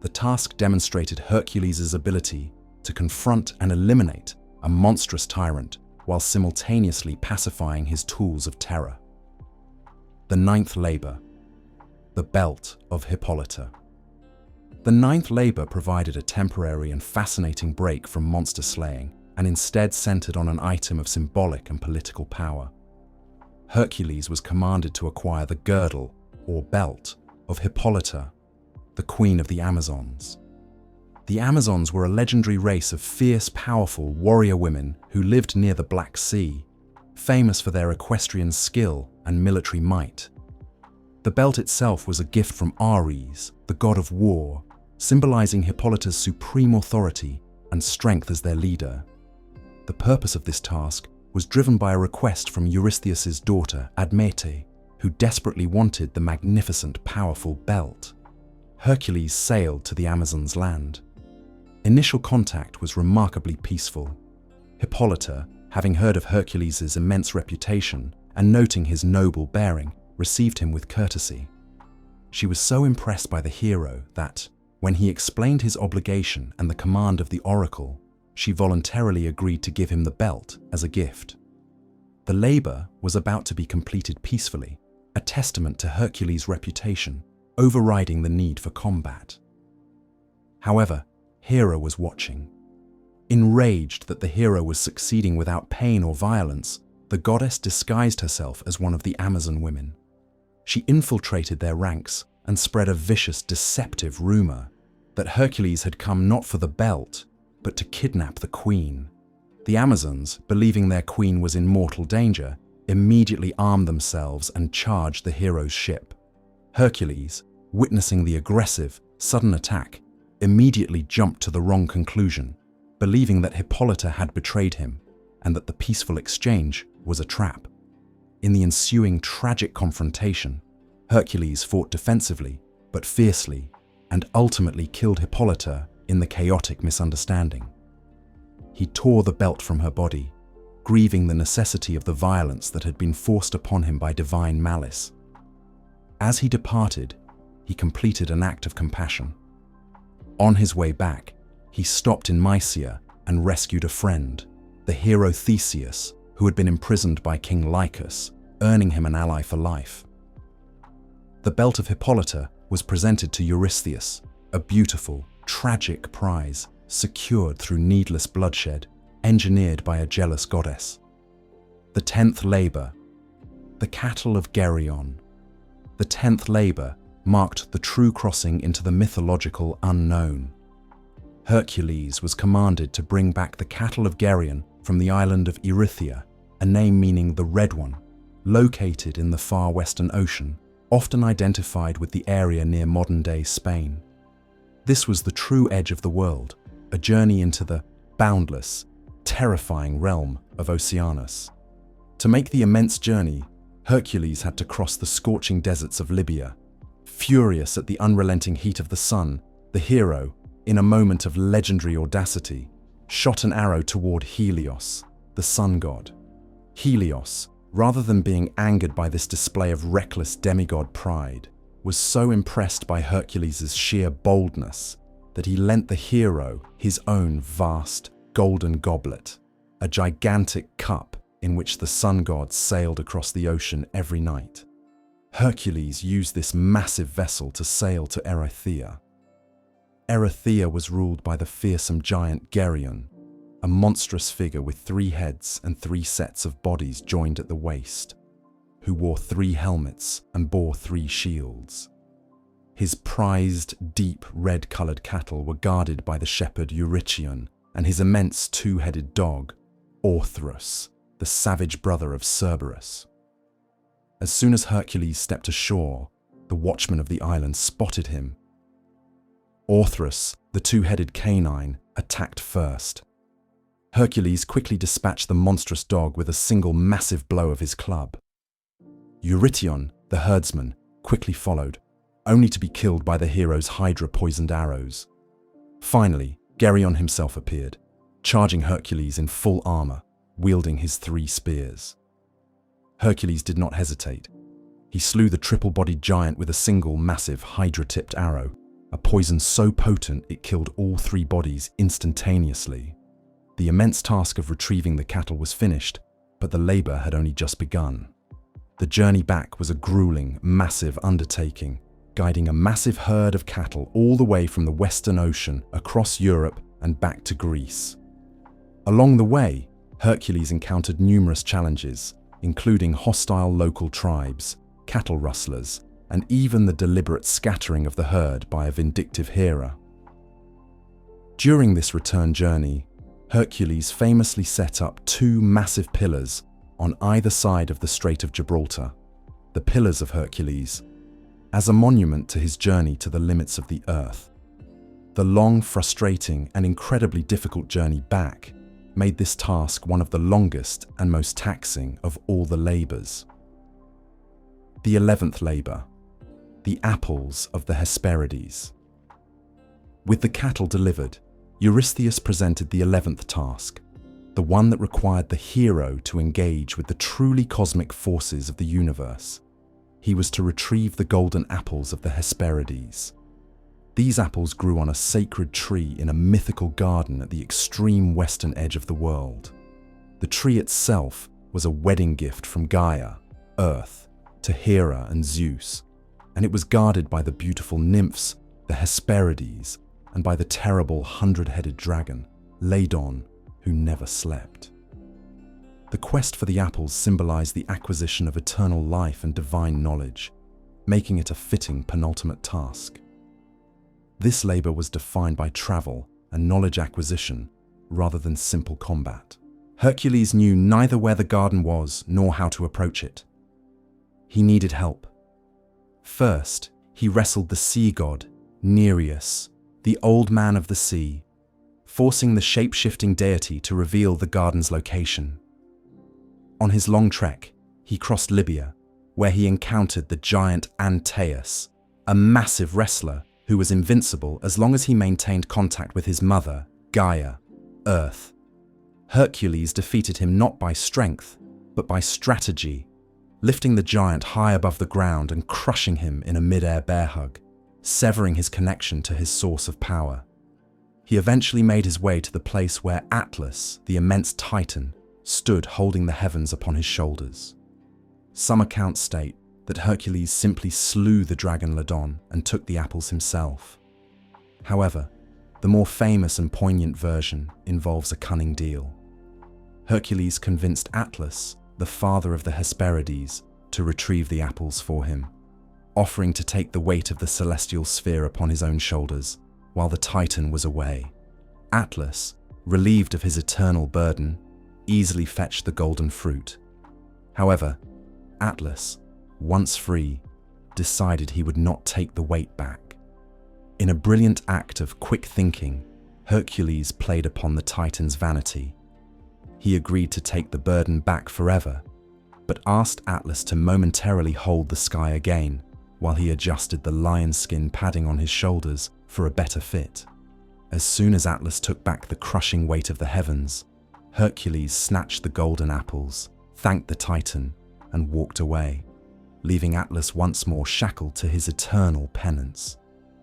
The task demonstrated Hercules' ability to confront and eliminate a monstrous tyrant while simultaneously pacifying his tools of terror. The ninth labor, the belt of Hippolyta. The ninth labor provided a temporary and fascinating break from monster slaying and instead centered on an item of symbolic and political power. Hercules was commanded to acquire the girdle, or belt, of Hippolyta, the queen of the Amazons. The Amazons were a legendary race of fierce, powerful warrior women who lived near the Black Sea, famous for their equestrian skill and military might. The belt itself was a gift from Ares, the god of war, symbolizing Hippolyta's supreme authority and strength as their leader. The purpose of this task was driven by a request from Eurystheus' daughter, Admete, who desperately wanted the magnificent, powerful belt. Hercules sailed to the Amazons' land. Initial contact was remarkably peaceful. Hippolyta, having heard of Hercules' immense reputation and noting his noble bearing, received him with courtesy. She was so impressed by the hero that, when he explained his obligation and the command of the oracle, she voluntarily agreed to give him the belt as a gift. The labor was about to be completed peacefully, a testament to Hercules' reputation, overriding the need for combat. However, Hera was watching. Enraged that the hero was succeeding without pain or violence, the goddess disguised herself as one of the Amazon women. She infiltrated their ranks and spread a vicious, deceptive rumor that Hercules had come not for the belt, but to kidnap the queen. The Amazons, believing their queen was in mortal danger, immediately armed themselves and charged the hero's ship. Hercules, witnessing the aggressive, sudden attack, immediately jumped to the wrong conclusion, believing that Hippolyta had betrayed him and that the peaceful exchange was a trap. In the ensuing tragic confrontation, Hercules fought defensively but fiercely and ultimately killed Hippolyta in the chaotic misunderstanding. He tore the belt from her body, grieving the necessity of the violence that had been forced upon him by divine malice. As he departed, he completed an act of compassion. On his way back, he stopped in Mysia and rescued a friend, the hero Theseus, who had been imprisoned by King Lycus, earning him an ally for life. The belt of Hippolyta was presented to Eurystheus, a beautiful, tragic prize secured through needless bloodshed, engineered by a jealous goddess. The 10th labor, the cattle of Geryon. The 10th labor marked the true crossing into the mythological unknown. Hercules was commanded to bring back the cattle of Geryon from the island of Erythea, a name meaning the Red One, located in the far Western Ocean, often identified with the area near modern-day Spain. This was the true edge of the world, a journey into the boundless, terrifying realm of Oceanus. To make the immense journey, Hercules had to cross the scorching deserts of Libya. Furious at the unrelenting heat of the sun, the hero, in a moment of legendary audacity, shot an arrow toward Helios, the sun god. Helios, rather than being angered by this display of reckless demigod pride, was so impressed by Hercules' sheer boldness that he lent the hero his own vast golden goblet, a gigantic cup in which the sun god sailed across the ocean every night. Hercules used this massive vessel to sail to Erythea. Erythea was ruled by the fearsome giant Geryon, a monstrous figure with 3 heads and 3 sets of bodies joined at the waist, who wore 3 helmets and bore 3 shields. His prized, deep red-coloured cattle were guarded by the shepherd Eurytion and his immense 2-headed dog, Orthrus, the savage brother of Cerberus. As soon as Hercules stepped ashore, the watchman of the island spotted him. Orthrus, the 2-headed canine, attacked first. Hercules quickly dispatched the monstrous dog with a single massive blow of his club. Eurytion, the herdsman, quickly followed, only to be killed by the hero's hydra-poisoned arrows. Finally, Geryon himself appeared, charging Hercules in full armor, wielding his 3 spears. Hercules did not hesitate. He slew the triple-bodied giant with a single massive hydra-tipped arrow, a poison so potent it killed all 3 bodies instantaneously. The immense task of retrieving the cattle was finished, but the labor had only just begun. The journey back was a grueling, massive undertaking, guiding a massive herd of cattle all the way from the Western Ocean across Europe and back to Greece. Along the way, Hercules encountered numerous challenges, including hostile local tribes, cattle rustlers, and even the deliberate scattering of the herd by a vindictive Hera. During this return journey, Hercules famously set up 2 massive pillars on either side of the Strait of Gibraltar, the Pillars of Hercules, as a monument to his journey to the limits of the earth. The long, frustrating, and incredibly difficult journey back made this task one of the longest and most taxing of all the labors. The 11th labor, the apples of the Hesperides. With the cattle delivered, Eurystheus presented the 11th task, the one that required the hero to engage with the truly cosmic forces of the universe. He was to retrieve the golden apples of the Hesperides. These apples grew on a sacred tree in a mythical garden at the extreme western edge of the world. The tree itself was a wedding gift from Gaia, Earth, to Hera and Zeus, and it was guarded by the beautiful nymphs, the Hesperides, and by the terrible 100-headed dragon, Ladon, who never slept. The quest for the apples symbolized the acquisition of eternal life and divine knowledge, making it a fitting penultimate task. This labor was defined by travel and knowledge acquisition rather than simple combat. Hercules knew neither where the garden was nor how to approach it. He needed help. First, he wrestled the sea god, Nereus, the old man of the sea, forcing the shape-shifting deity to reveal the garden's location. On his long trek, he crossed Libya, where he encountered the giant Antaeus, a massive wrestler who was invincible as long as he maintained contact with his mother, Gaia, Earth. Hercules defeated him not by strength, but by strategy, lifting the giant high above the ground and crushing him in a mid-air bear hug, severing his connection to his source of power. He eventually made his way to the place where Atlas, the immense titan, stood holding the heavens upon his shoulders. Some accounts state that Hercules simply slew the dragon Ladon and took the apples himself. However, the more famous and poignant version involves a cunning deal. Hercules convinced Atlas, the father of the Hesperides, to retrieve the apples for him, offering to take the weight of the celestial sphere upon his own shoulders while the Titan was away. Atlas, relieved of his eternal burden, easily fetched the golden fruit. However, Atlas, once free, decided he would not take the weight back. In a brilliant act of quick thinking, Hercules played upon the Titan's vanity. He agreed to take the burden back forever, but asked Atlas to momentarily hold the sky again while he adjusted the lion skin padding on his shoulders for a better fit. As soon as Atlas took back the crushing weight of the heavens, Hercules snatched the golden apples, thanked the Titan, and walked away, leaving Atlas once more shackled to his eternal penance.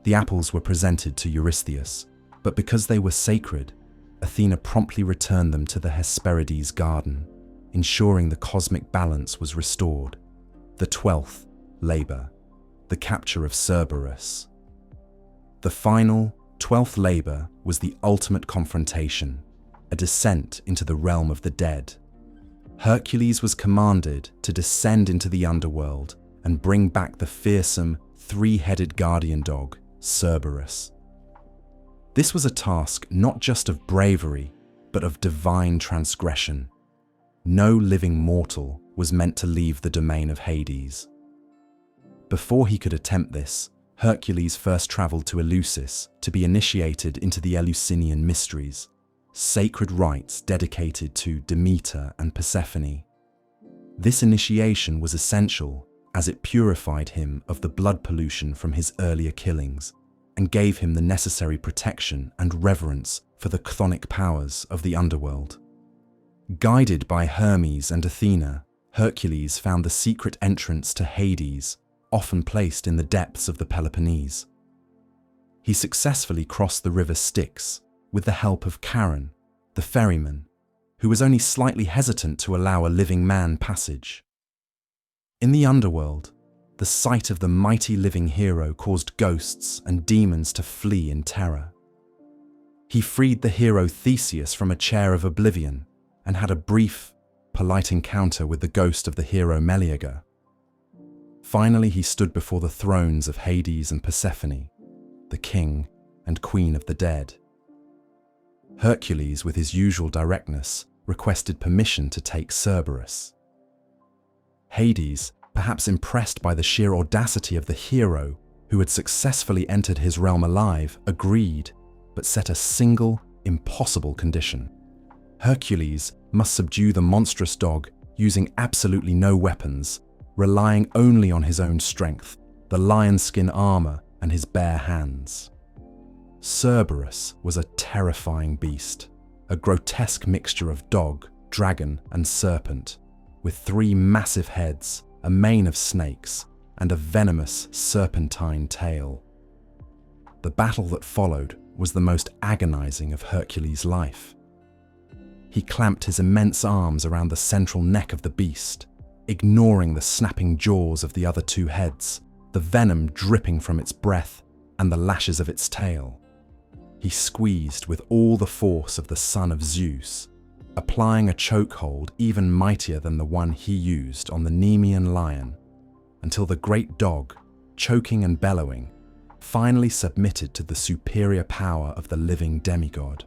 The apples were presented to Eurystheus, but because they were sacred, Athena promptly returned them to the Hesperides garden, ensuring the cosmic balance was restored. The 12th labor, the capture of Cerberus. The final, 12th labor was the ultimate confrontation, a descent into the realm of the dead. Hercules was commanded to descend into the underworld and bring back the fearsome, 3-headed guardian dog, Cerberus. This was a task not just of bravery, but of divine transgression. No living mortal was meant to leave the domain of Hades. Before he could attempt this, Hercules first traveled to Eleusis to be initiated into the Eleusinian mysteries, sacred rites dedicated to Demeter and Persephone. This initiation was essential as it purified him of the blood pollution from his earlier killings, and gave him the necessary protection and reverence for the chthonic powers of the underworld. Guided by Hermes and Athena, Hercules found the secret entrance to Hades, often placed in the depths of the Peloponnese. He successfully crossed the river Styx with the help of Charon, the ferryman, who was only slightly hesitant to allow a living man passage. In the underworld, the sight of the mighty living hero caused ghosts and demons to flee in terror. He freed the hero Theseus from a chair of oblivion and had a brief, polite encounter with the ghost of the hero Meleager. Finally, he stood before the thrones of Hades and Persephone, the king and queen of the dead. Hercules, with his usual directness, requested permission to take Cerberus. Hades, perhaps impressed by the sheer audacity of the hero who had successfully entered his realm alive, agreed, but set a single, impossible condition. Hercules must subdue the monstrous dog using absolutely no weapons, relying only on his own strength, the lion-skin armor, and his bare hands. Cerberus was a terrifying beast, a grotesque mixture of dog, dragon, and serpent, with 3 massive heads, a mane of snakes, and a venomous serpentine tail. The battle that followed was the most agonizing of Hercules' life. He clamped his immense arms around the central neck of the beast, ignoring the snapping jaws of the other 2 heads, the venom dripping from its breath, and the lashes of its tail. He squeezed with all the force of the son of Zeus, applying a chokehold even mightier than the one he used on the Nemean lion, until the great dog, choking and bellowing, finally submitted to the superior power of the living demigod.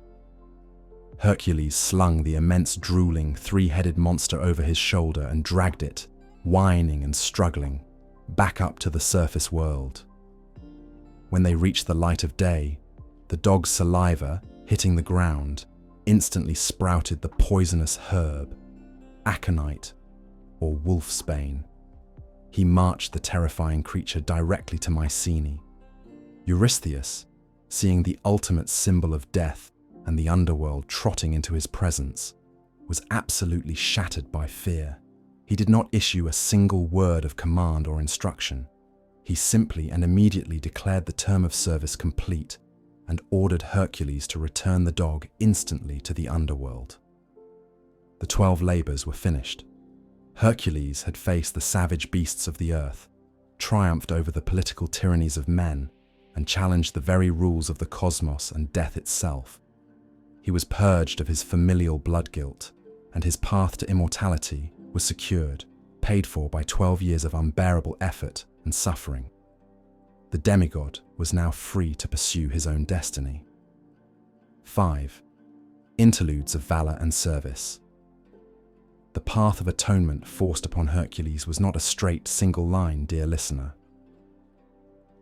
Hercules slung the immense drooling 3-headed monster over his shoulder and dragged it, whining and struggling, back up to the surface world. When they reached the light of day, the dog's saliva, hitting the ground, instantly sprouted the poisonous herb, aconite, or wolfsbane. He marched the terrifying creature directly to Mycenae. Eurystheus, seeing the ultimate symbol of death and the underworld trotting into his presence, was absolutely shattered by fear. He did not issue a single word of command or instruction. He simply and immediately declared the term of service complete and ordered Hercules to return the dog instantly to the underworld. The 12 labors were finished. Hercules had faced the savage beasts of the earth, triumphed over the political tyrannies of men, and challenged the very rules of the cosmos and death itself. He was purged of his familial blood guilt, and his path to immortality was secured, paid for by 12 years of unbearable effort and suffering. The demigod was now free to pursue his own destiny. 5. Interludes of valor and service. The path of atonement forced upon Hercules was not a straight single line, dear listener.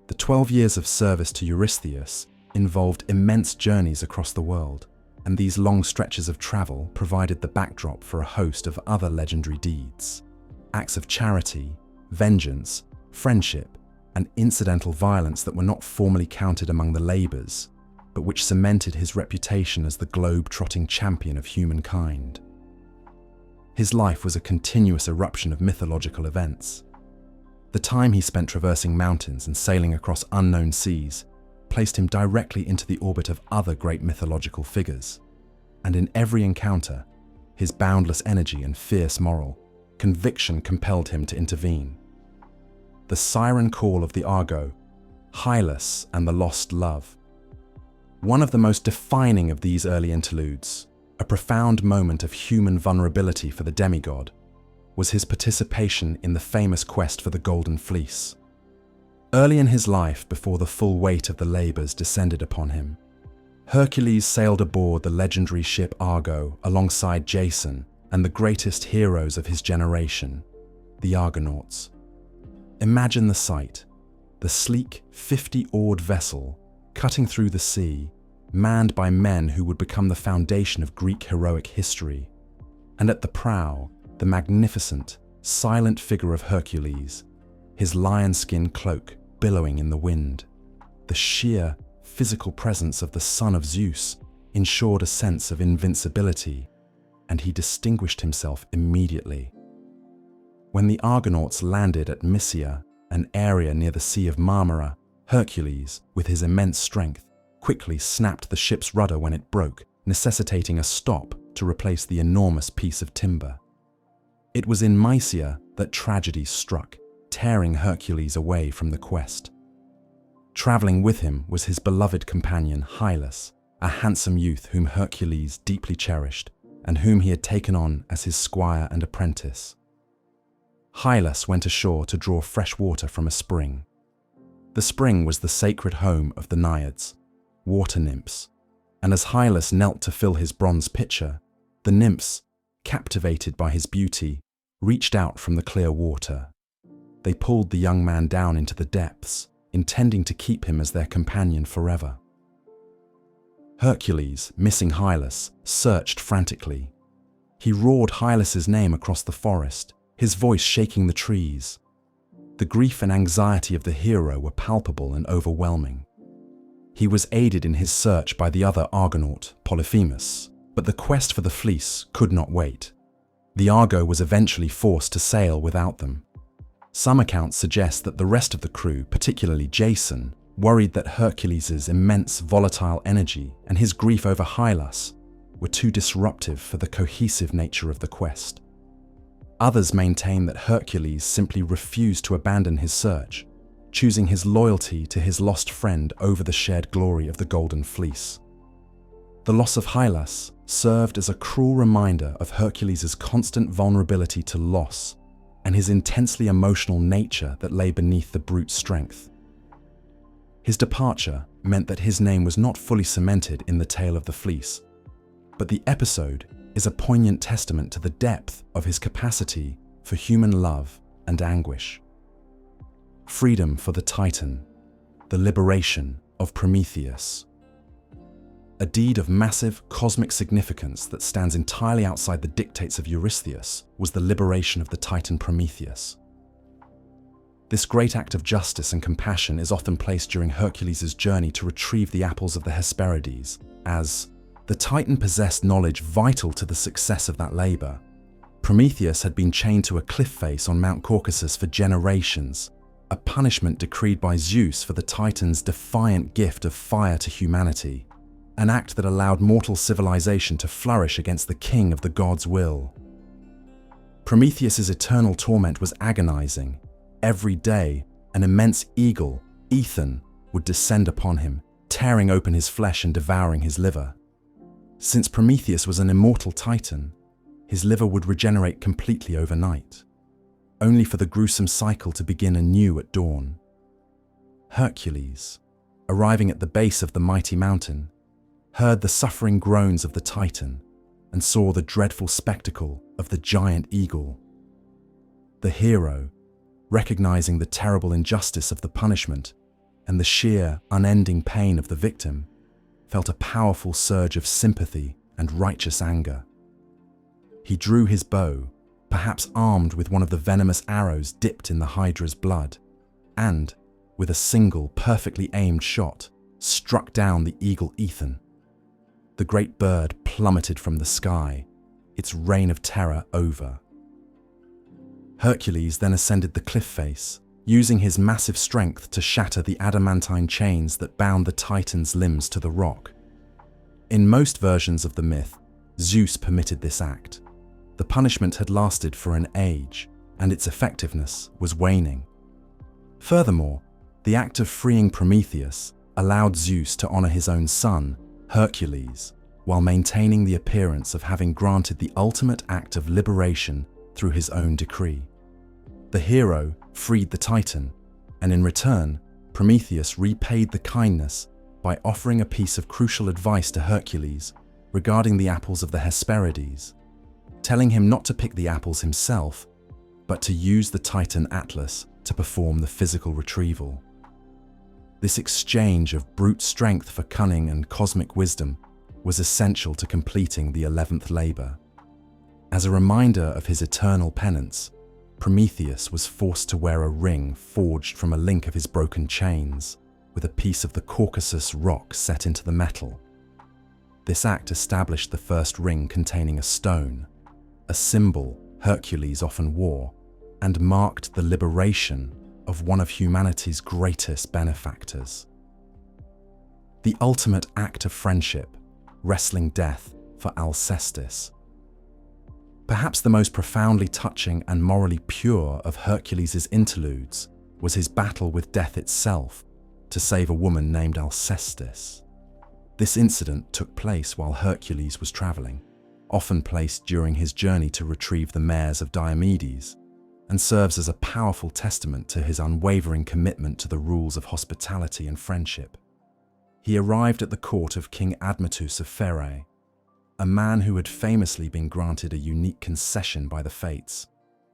The 12 years of service to Eurystheus involved immense journeys across the world, and these long stretches of travel provided the backdrop for a host of other legendary deeds, acts of charity, vengeance, friendship, and incidental violence that were not formally counted among the labors, but which cemented his reputation as the globe-trotting champion of humankind. His life was a continuous eruption of mythological events. The time he spent traversing mountains and sailing across unknown seas placed him directly into the orbit of other great mythological figures, and in every encounter, his boundless energy and fierce moral conviction compelled him to intervene. The siren call of the Argo, Hylas and the Lost Love. One of the most defining of these early interludes, a profound moment of human vulnerability for the demigod, was his participation in the famous quest for the Golden Fleece. Early in his life, before the full weight of the labors descended upon him, Hercules sailed aboard the legendary ship Argo alongside Jason and the greatest heroes of his generation, the Argonauts. Imagine the sight, the sleek, 50-oared vessel cutting through the sea, manned by men who would become the foundation of Greek heroic history, and at the prow, the magnificent, silent figure of Hercules, his lion-skin cloak billowing in the wind. The sheer physical presence of the son of Zeus ensured a sense of invincibility, and he distinguished himself immediately. When the Argonauts landed at Mysia, an area near the Sea of Marmara, Hercules, with his immense strength, quickly snapped the ship's rudder when it broke, necessitating a stop to replace the enormous piece of timber. It was in Mysia that tragedy struck, tearing Hercules away from the quest. Traveling with him was his beloved companion Hylas, a handsome youth whom Hercules deeply cherished and whom he had taken on as his squire and apprentice. Hylas went ashore to draw fresh water from a spring. The spring was the sacred home of the Naiads, water nymphs, and as Hylas knelt to fill his bronze pitcher, the nymphs, captivated by his beauty, reached out from the clear water. They pulled the young man down into the depths, intending to keep him as their companion forever. Hercules, missing Hylas, searched frantically. He roared Hylas's name across the forest, his voice shaking the trees. The grief and anxiety of the hero were palpable and overwhelming. He was aided in his search by the other Argonaut, Polyphemus, but the quest for the fleece could not wait. The Argo was eventually forced to sail without them. Some accounts suggest that the rest of the crew, particularly Jason, worried that Hercules' immense volatile energy and his grief over Hylas were too disruptive for the cohesive nature of the quest. Others maintain that Hercules simply refused to abandon his search, choosing his loyalty to his lost friend over the shared glory of the Golden Fleece. The loss of Hylas served as a cruel reminder of Hercules' constant vulnerability to loss and his intensely emotional nature that lay beneath the brute strength. His departure meant that his name was not fully cemented in the tale of the fleece, but the episode is a poignant testament to the depth of his capacity for human love and anguish. Freedom for the Titan, the liberation of Prometheus. A deed of massive cosmic significance that stands entirely outside the dictates of Eurystheus was the liberation of the Titan Prometheus. This great act of justice and compassion is often placed during Hercules' journey to retrieve the apples of the Hesperides, as the Titan possessed knowledge vital to the success of that labor. Prometheus had been chained to a cliff face on Mount Caucasus for generations, a punishment decreed by Zeus for the Titan's defiant gift of fire to humanity, an act that allowed mortal civilization to flourish against the king of the gods' will. Prometheus's eternal torment was agonizing. Every day, an immense eagle, Ethan, would descend upon him, tearing open his flesh and devouring his liver. Since Prometheus was an immortal Titan, his liver would regenerate completely overnight, only for the gruesome cycle to begin anew at dawn. Hercules, arriving at the base of the mighty mountain, heard the suffering groans of the Titan and saw the dreadful spectacle of the giant eagle. The hero, recognizing the terrible injustice of the punishment and the sheer, unending pain of the victim, felt a powerful surge of sympathy and righteous anger. He drew his bow, perhaps armed with one of the venomous arrows dipped in the Hydra's blood, and, with a single perfectly aimed shot, struck down the eagle Ethan. The great bird plummeted from the sky, its reign of terror over. Hercules then ascended the cliff face, using his massive strength to shatter the adamantine chains that bound the Titan's limbs to the rock. In most versions of the myth, Zeus permitted this act. The punishment had lasted for an age, and its effectiveness was waning. Furthermore, the act of freeing Prometheus allowed Zeus to honor his own son, Hercules, while maintaining the appearance of having granted the ultimate act of liberation through his own decree. The hero freed the Titan, and in return, Prometheus repaid the kindness by offering a piece of crucial advice to Hercules regarding the apples of the Hesperides, telling him not to pick the apples himself, but to use the Titan Atlas to perform the physical retrieval. This exchange of brute strength for cunning and cosmic wisdom was essential to completing the 11th labor. As a reminder of his eternal penance, Prometheus was forced to wear a ring forged from a link of his broken chains, with a piece of the Caucasus rock set into the metal. This act established the first ring containing a stone, a symbol Hercules often wore, and marked the liberation of one of humanity's greatest benefactors. The ultimate act of friendship, wrestling death for Alcestis. Perhaps the most profoundly touching and morally pure of Hercules' interludes was his battle with death itself to save a woman named Alcestis. This incident took place while Hercules was traveling, often placed during his journey to retrieve the mares of Diomedes, and serves as a powerful testament to his unwavering commitment to the rules of hospitality and friendship. He arrived at the court of King Admetus of Pherae, a man who had famously been granted a unique concession by the fates.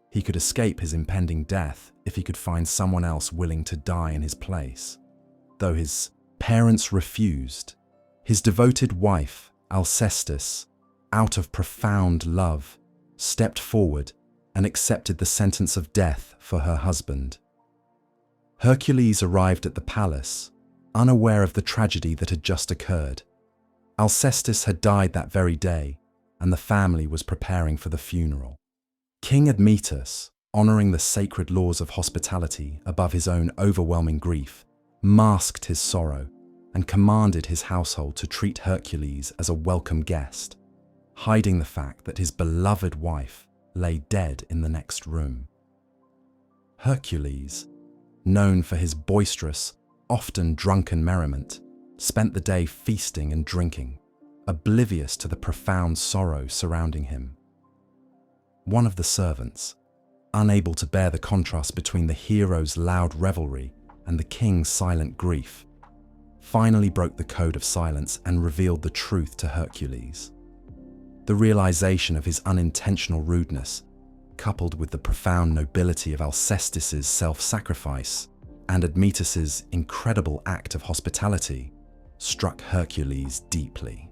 He could escape his impending death if he could find someone else willing to die in his place. Though his parents refused, his devoted wife, Alcestis, out of profound love, stepped forward and accepted the sentence of death for her husband. Hercules arrived at the palace, unaware of the tragedy that had just occurred. Alcestis had died that very day, and the family was preparing for the funeral. King Admetus, honoring the sacred laws of hospitality above his own overwhelming grief, masked his sorrow and commanded his household to treat Hercules as a welcome guest, hiding the fact that his beloved wife lay dead in the next room. Hercules, known for his boisterous, often drunken merriment, spent the day feasting and drinking, oblivious to the profound sorrow surrounding him. One of the servants, unable to bear the contrast between the hero's loud revelry and the king's silent grief, finally broke the code of silence and revealed the truth to Hercules. The realization of his unintentional rudeness, coupled with the profound nobility of Alcestis' self-sacrifice and Admetus' incredible act of hospitality, struck Hercules deeply.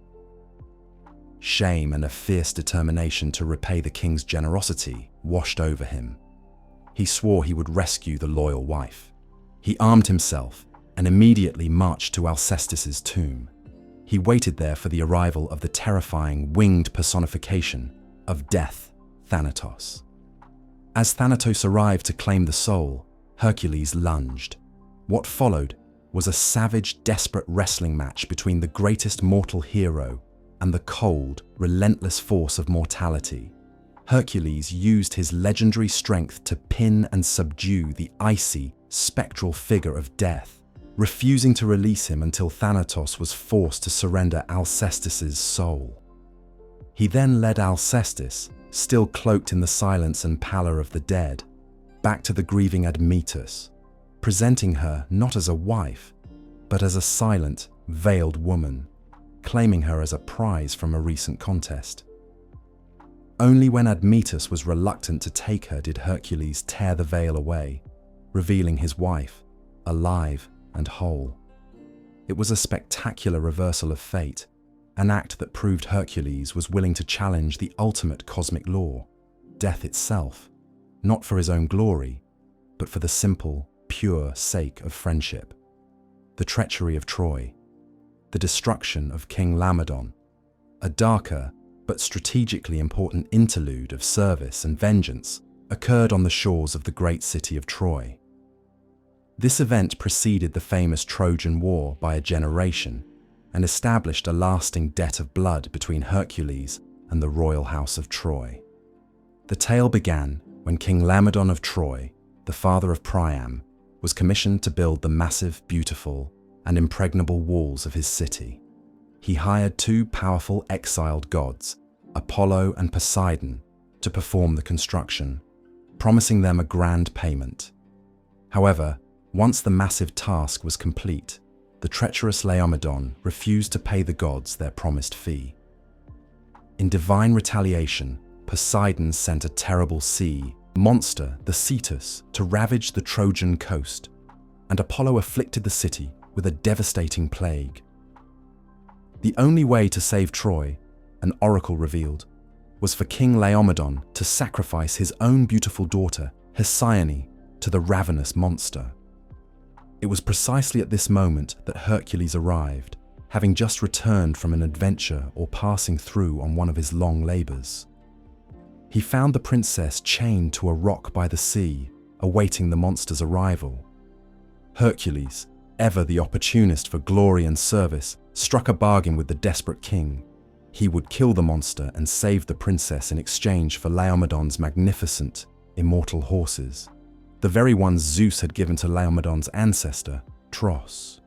Shame and a fierce determination to repay the king's generosity washed over him. He swore he would rescue the loyal wife. He armed himself and immediately marched to Alcestis' tomb. He waited there for the arrival of the terrifying winged personification of death, Thanatos. As Thanatos arrived to claim the soul, Hercules lunged. What followed was a savage, desperate wrestling match between the greatest mortal hero and the cold, relentless force of mortality. Hercules used his legendary strength to pin and subdue the icy, spectral figure of death, refusing to release him until Thanatos was forced to surrender Alcestis' soul. He then led Alcestis, still cloaked in the silence and pallor of the dead, back to the grieving Admetus, presenting her not as a wife, but as a silent, veiled woman, claiming her as a prize from a recent contest. Only when Admetus was reluctant to take her did Hercules tear the veil away, revealing his wife, alive and whole. It was a spectacular reversal of fate, an act that proved Hercules was willing to challenge the ultimate cosmic law, death itself, not for his own glory, but for the simple, pure sake of friendship. The treachery of Troy, the destruction of King Laomedon, a darker but strategically important interlude of service and vengeance occurred on the shores of the great city of Troy. This event preceded the famous Trojan War by a generation and established a lasting debt of blood between Hercules and the royal house of Troy. The tale began when King Laomedon of Troy, the father of Priam, was commissioned to build the massive, beautiful, and impregnable walls of his city. He hired two powerful exiled gods, Apollo and Poseidon, to perform the construction, promising them a grand payment. However, once the massive task was complete, the treacherous Laomedon refused to pay the gods their promised fee. In divine retaliation, Poseidon sent a terrible sea monster, the Cetus, to ravage the Trojan coast, and Apollo afflicted the city with a devastating plague. The only way to save Troy, an oracle revealed, was for King Laomedon to sacrifice his own beautiful daughter, Hesione, to the ravenous monster. It was precisely at this moment that Hercules arrived, having just returned from an adventure or passing through on one of his long labors. He found the princess chained to a rock by the sea, awaiting the monster's arrival. Hercules, ever the opportunist for glory and service, struck a bargain with the desperate king. He would kill the monster and save the princess in exchange for Laomedon's magnificent, immortal horses, the very ones Zeus had given to Laomedon's ancestor, Tros.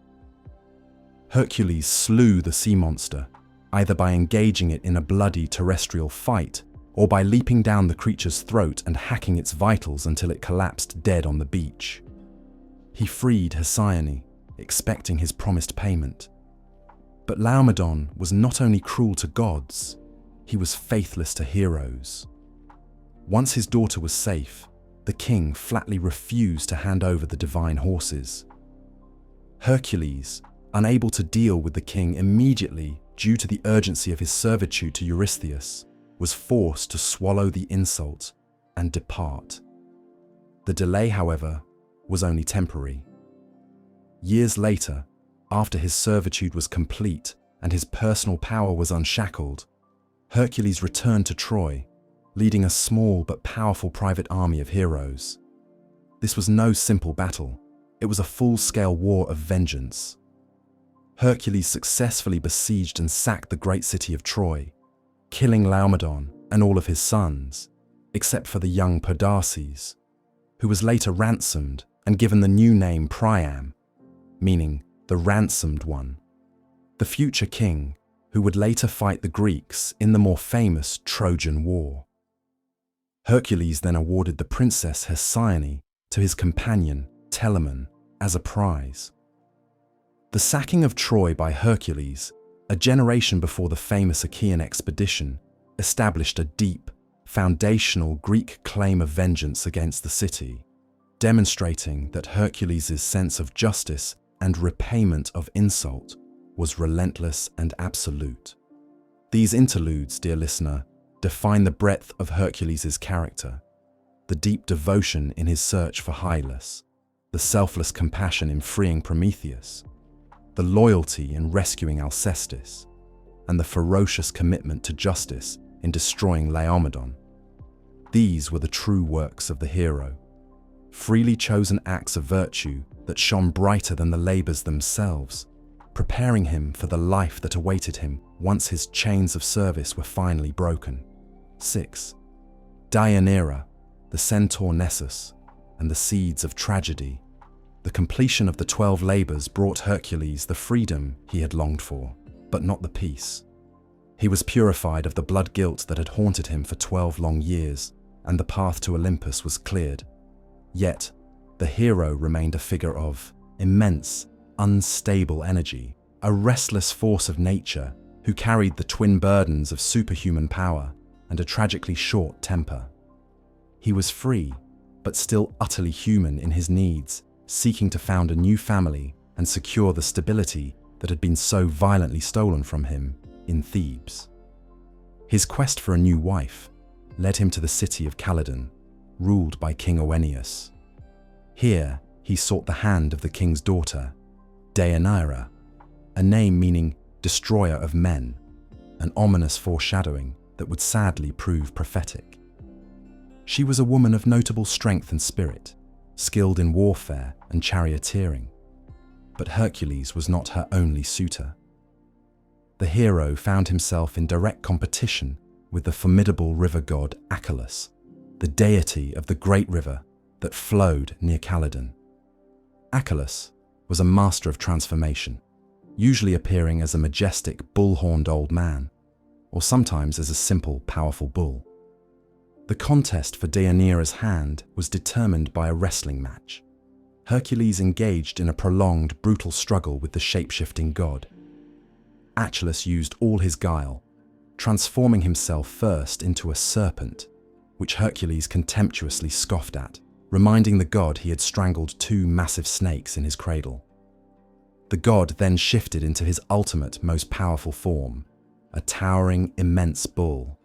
Hercules slew the sea monster, either by engaging it in a bloody terrestrial fight or by leaping down the creature's throat and hacking its vitals until it collapsed dead on the beach. He freed Hesione, expecting his promised payment. But Laomedon was not only cruel to gods, he was faithless to heroes. Once his daughter was safe, the king flatly refused to hand over the divine horses. Hercules, unable to deal with the king immediately due to the urgency of his servitude to Eurystheus, was forced to swallow the insult and depart. The delay, however, was only temporary. Years later, after his servitude was complete and his personal power was unshackled, Hercules returned to Troy, leading a small but powerful private army of heroes. This was no simple battle. It was a full-scale war of vengeance. Hercules successfully besieged and sacked the great city of Troy, killing Laomedon and all of his sons, except for the young Podarces, who was later ransomed and given the new name Priam, meaning the ransomed one, the future king who would later fight the Greeks in the more famous Trojan War. Hercules then awarded the princess Hesione to his companion Telamon as a prize. The sacking of Troy by Hercules, a generation before the famous Achaean expedition, established a deep, foundational Greek claim of vengeance against the city, demonstrating that Hercules' sense of justice and repayment of insult was relentless and absolute. These interludes, dear listener, define the breadth of Hercules' character, the deep devotion in his search for Hylas, the selfless compassion in freeing Prometheus, the loyalty in rescuing Alcestis, and the ferocious commitment to justice in destroying Laomedon. These were the true works of the hero, freely chosen acts of virtue that shone brighter than the labors themselves, preparing him for the life that awaited him once his chains of service were finally broken. 6. Deianira, the centaur Nessus, and the seeds of tragedy. The completion of the 12 labors brought Hercules the freedom he had longed for, but not the peace. He was purified of the blood guilt that had haunted him for 12 long years, and the path to Olympus was cleared. Yet, the hero remained a figure of immense, unstable energy, a restless force of nature who carried the twin burdens of superhuman power and a tragically short temper. He was free, but still utterly human in his needs, seeking to found a new family and secure the stability that had been so violently stolen from him in Thebes. His quest for a new wife led him to the city of Calydon, ruled by King Oeneus. Here, he sought the hand of the king's daughter, Deianira, a name meaning destroyer of men, an ominous foreshadowing that would sadly prove prophetic. She was a woman of notable strength and spirit, skilled in warfare and charioteering, but Hercules was not her only suitor. The hero found himself in direct competition with the formidable river god Achelous, the deity of the great river that flowed near Calydon. Achelous was a master of transformation, usually appearing as a majestic, bull-horned old man, or sometimes as a simple, powerful bull. The contest for Deianira's hand was determined by a wrestling match. Hercules engaged in a prolonged, brutal struggle with the shape-shifting god. Achelous used all his guile, transforming himself first into a serpent, which Hercules contemptuously scoffed at, reminding the god he had strangled 2 massive snakes in his cradle. The god then shifted into his ultimate, most powerful form, a towering, immense bull.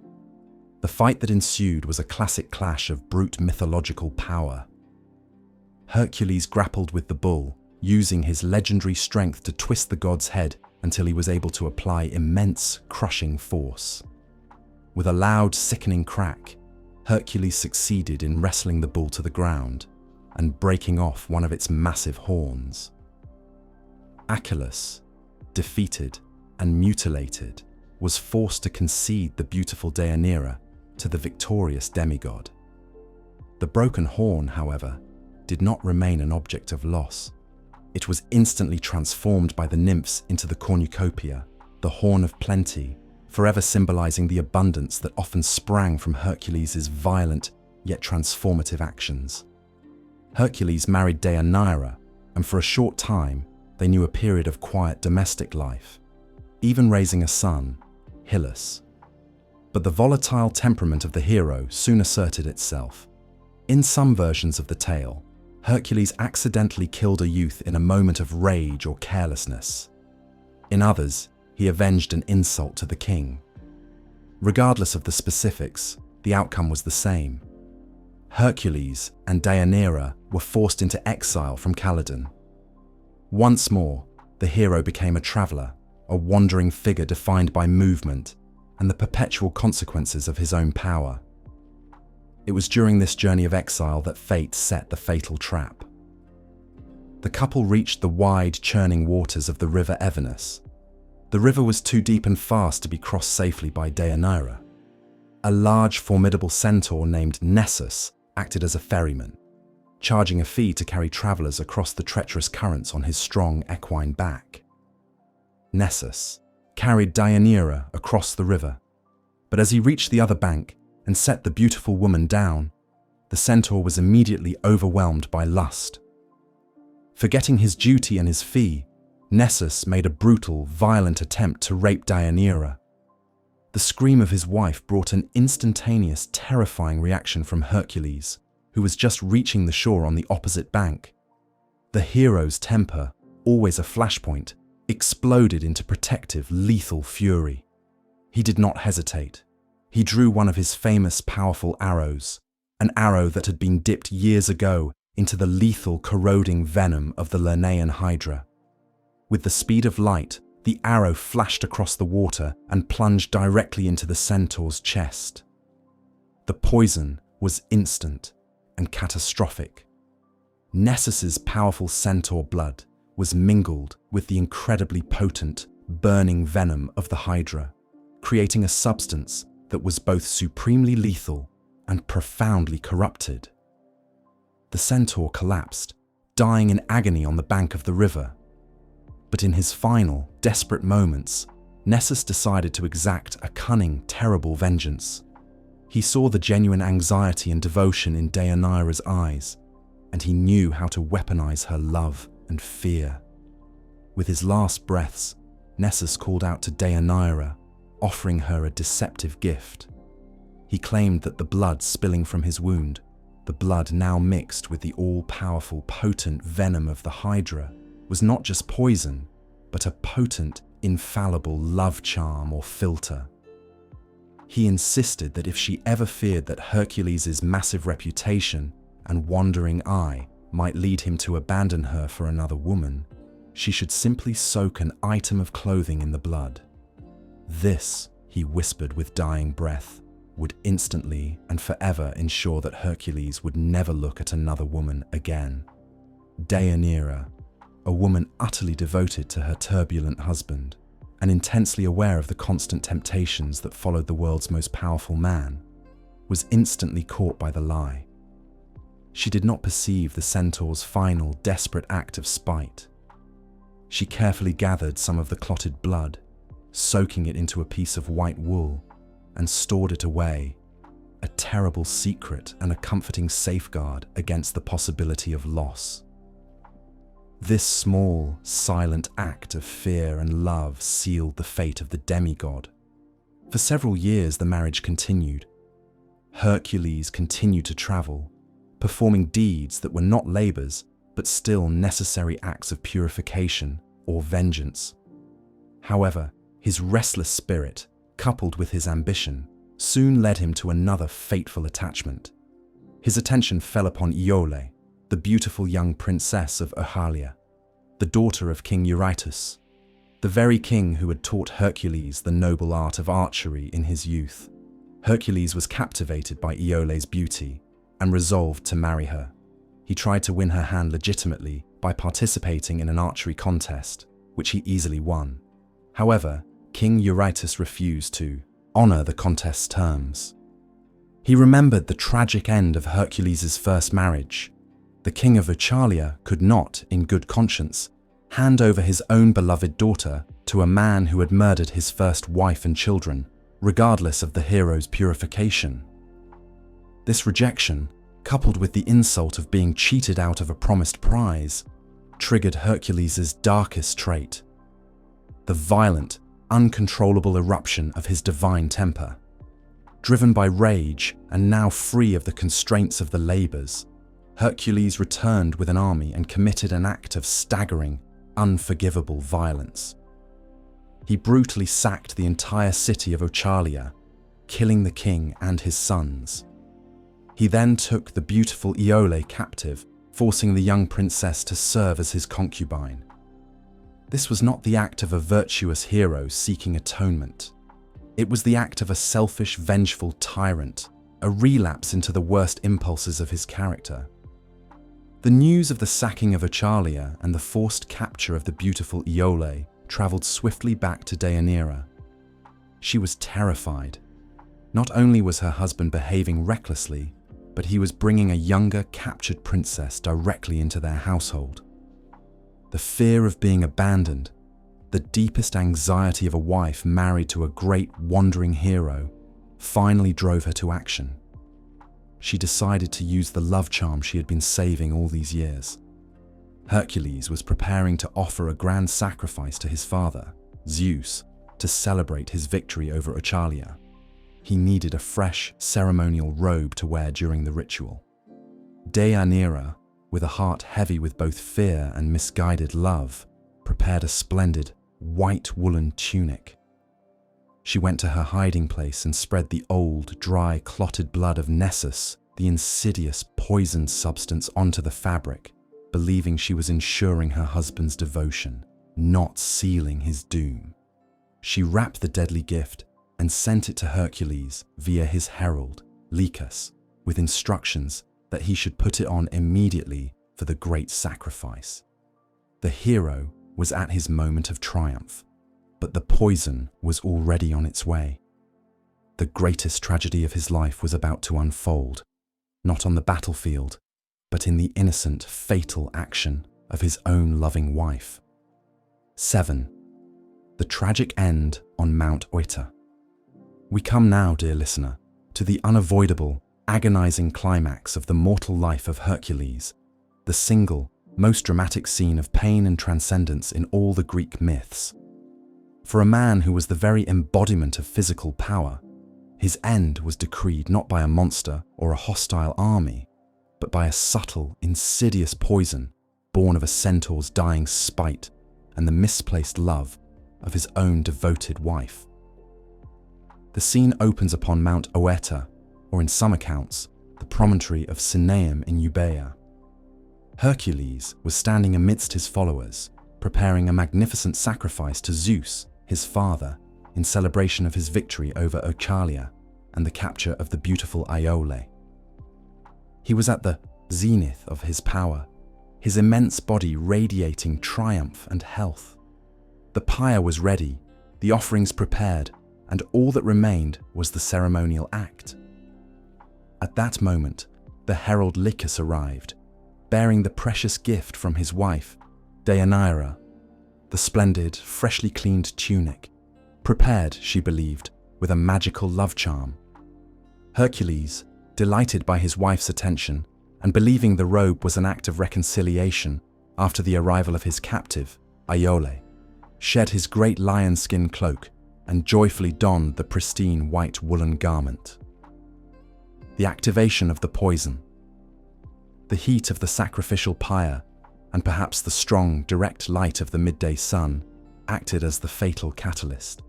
The fight that ensued was a classic clash of brute mythological power. Hercules grappled with the bull, using his legendary strength to twist the god's head until he was able to apply immense, crushing force. With a loud, sickening crack, Hercules succeeded in wrestling the bull to the ground and breaking off one of its massive horns. Achilles, defeated and mutilated, was forced to concede the beautiful Deianira to the victorious demigod. The broken horn, however, did not remain an object of loss. It was instantly transformed by the nymphs into the cornucopia, the horn of plenty, forever symbolizing the abundance that often sprang from Hercules' violent yet transformative actions. Hercules married Deianira, and for a short time, they knew a period of quiet domestic life, even raising a son, Hylas. But the volatile temperament of the hero soon asserted itself. In some versions of the tale, Hercules accidentally killed a youth in a moment of rage or carelessness. In others, he avenged an insult to the king. Regardless of the specifics, the outcome was the same. Hercules and Deianira were forced into exile from Calydon. Once more, the hero became a traveler, a wandering figure defined by movement and the perpetual consequences of his own power. It was during this journey of exile that fate set the fatal trap. The couple reached the wide, churning waters of the river Evenus. The river was too deep and fast to be crossed safely by Deianira. A large, formidable centaur named Nessus acted as a ferryman, charging a fee to carry travelers across the treacherous currents on his strong equine back. Nessus carried Deianira across the river, but as he reached the other bank and set the beautiful woman down, the centaur was immediately overwhelmed by lust. Forgetting his duty and his fee, Nessus made a brutal, violent attempt to rape Deianira. The scream of his wife brought an instantaneous, terrifying reaction from Hercules, who was just reaching the shore on the opposite bank. The hero's temper, always a flashpoint, exploded into protective, lethal fury. He did not hesitate. He drew one of his famous, powerful arrows, an arrow that had been dipped years ago into the lethal, corroding venom of the Lernaean Hydra. With the speed of light, the arrow flashed across the water and plunged directly into the centaur's chest. The poison was instant and catastrophic. Nessus's powerful centaur blood was mingled with the incredibly potent, burning venom of the Hydra, creating a substance that was both supremely lethal and profoundly corrupted. The centaur collapsed, dying in agony on the bank of the river. But in his final, desperate moments, Nessus decided to exact a cunning, terrible vengeance. He saw the genuine anxiety and devotion in Deianira's eyes, and he knew how to weaponize her love and fear. With his last breaths, Nessus called out to Deianira, offering her a deceptive gift. He claimed that the blood spilling from his wound, the blood now mixed with the all-powerful, potent venom of the Hydra, was not just poison, but a potent, infallible love charm or filter. He insisted that if she ever feared that Hercules' massive reputation and wandering eye might lead him to abandon her for another woman, she should simply soak an item of clothing in the blood. This, he whispered with dying breath, would instantly and forever ensure that Hercules would never look at another woman again. Deianira, a woman utterly devoted to her turbulent husband and intensely aware of the constant temptations that followed the world's most powerful man, was instantly caught by the lie. She did not perceive the centaur's final, desperate act of spite. She carefully gathered some of the clotted blood, soaking it into a piece of white wool, and stored it away, a terrible secret and a comforting safeguard against the possibility of loss. This small, silent act of fear and love sealed the fate of the demigod. For several years the marriage continued. Hercules continued to travel, performing deeds that were not labors, but still necessary acts of purification or vengeance. However, his restless spirit, coupled with his ambition, soon led him to another fateful attachment. His attention fell upon Iole, the beautiful young princess of Oechalia. the daughter of King Eurytus, the very king who had taught Hercules the noble art of archery in his youth. Hercules was captivated by Iole's beauty and resolved to marry her. He tried to win her hand legitimately by participating in an archery contest, which he easily won. However, King Eurytus refused to honor the contest's terms. He remembered the tragic end of Hercules' first marriage. The king of Oechalia could not, in good conscience, hand over his own beloved daughter to a man who had murdered his first wife and children, regardless of the hero's purification. This rejection, coupled with the insult of being cheated out of a promised prize, triggered Hercules' darkest trait: the violent, uncontrollable eruption of his divine temper. Driven by rage and now free of the constraints of the labors, Hercules returned with an army and committed an act of staggering, unforgivable violence. He brutally sacked the entire city of Oechalia, killing the king and his sons. He then took the beautiful Iole captive, forcing the young princess to serve as his concubine. This was not the act of a virtuous hero seeking atonement. It was the act of a selfish, vengeful tyrant, a relapse into the worst impulses of his character. The news of the sacking of Oechalia and the forced capture of the beautiful Iole traveled swiftly back to Deianira. She was terrified. Not only was her husband behaving recklessly, but he was bringing a younger, captured princess directly into their household. The fear of being abandoned, the deepest anxiety of a wife married to a great wandering hero, finally drove her to action. She decided to use the love charm she had been saving all these years. Hercules was preparing to offer a grand sacrifice to his father, Zeus, to celebrate his victory over Oechalia. He needed a fresh, ceremonial robe to wear during the ritual. Deianira, with a heart heavy with both fear and misguided love, prepared a splendid, white woolen tunic. She went to her hiding place and spread the old, dry, clotted blood of Nessus, the insidious, poisoned substance, onto the fabric, believing she was ensuring her husband's devotion, not sealing his doom. She wrapped the deadly gift and sent it to Hercules via his herald, Lycus, with instructions that he should put it on immediately for the great sacrifice. The hero was at his moment of triumph, but the poison was already on its way. The greatest tragedy of his life was about to unfold, not on the battlefield, but in the innocent, fatal action of his own loving wife. 7. The tragic end on Mount Oeta. We come now, dear listener, to the unavoidable, agonizing climax of the mortal life of Hercules, the single, most dramatic scene of pain and transcendence in all the Greek myths. For a man who was the very embodiment of physical power, his end was decreed not by a monster or a hostile army, but by a subtle, insidious poison born of a centaur's dying spite and the misplaced love of his own devoted wife. The scene opens upon Mount Oeta, or in some accounts, the promontory of Sinaeum in Euboea. Hercules was standing amidst his followers, preparing a magnificent sacrifice to Zeus, his father, in celebration of his victory over Oechalia and the capture of the beautiful Iole. He was at the zenith of his power, his immense body radiating triumph and health. The pyre was ready, the offerings prepared, and all that remained was the ceremonial act. At that moment, the herald Lycus arrived, bearing the precious gift from his wife, Deianira, the splendid, freshly cleaned tunic, prepared, she believed, with a magical love charm. Hercules, delighted by his wife's attention and believing the robe was an act of reconciliation after the arrival of his captive, Iole, shed his great lion-skin cloak and joyfully donned the pristine white woolen garment. The activation of the poison, the heat of the sacrificial pyre, and perhaps the strong, direct light of the midday sun acted as the fatal catalyst.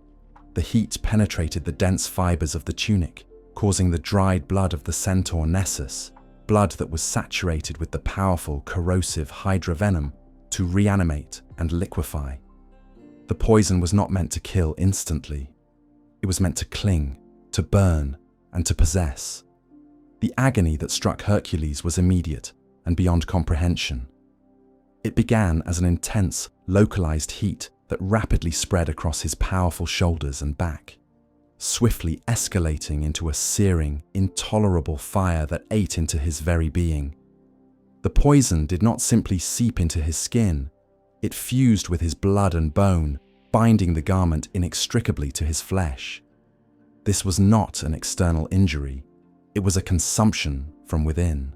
The heat penetrated the dense fibers of the tunic, causing the dried blood of the centaur Nessus, blood that was saturated with the powerful, corrosive hydra venom, to reanimate and liquefy. The poison was not meant to kill instantly. It was meant to cling, to burn, and to possess. The agony that struck Hercules was immediate and beyond comprehension. It began as an intense, localized heat that rapidly spread across his powerful shoulders and back, swiftly escalating into a searing, intolerable fire that ate into his very being. The poison did not simply seep into his skin, it fused with his blood and bone, binding the garment inextricably to his flesh. This was not an external injury, it was a consumption from within.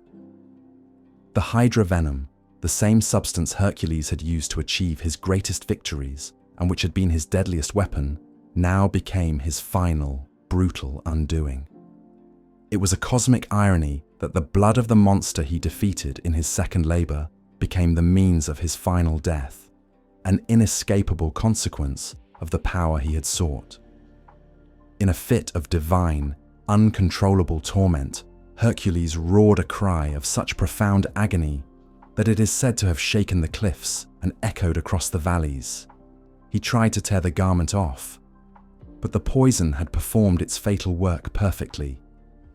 The Hydra venom, the same substance Hercules had used to achieve his greatest victories and which had been his deadliest weapon, now became his final, brutal undoing. It was a cosmic irony that the blood of the monster he defeated in his second labor became the means of his final death, an inescapable consequence of the power he had sought. In a fit of divine, uncontrollable torment, Hercules roared a cry of such profound agony that it is said to have shaken the cliffs and echoed across the valleys. He tried to tear the garment off, but the poison had performed its fatal work perfectly.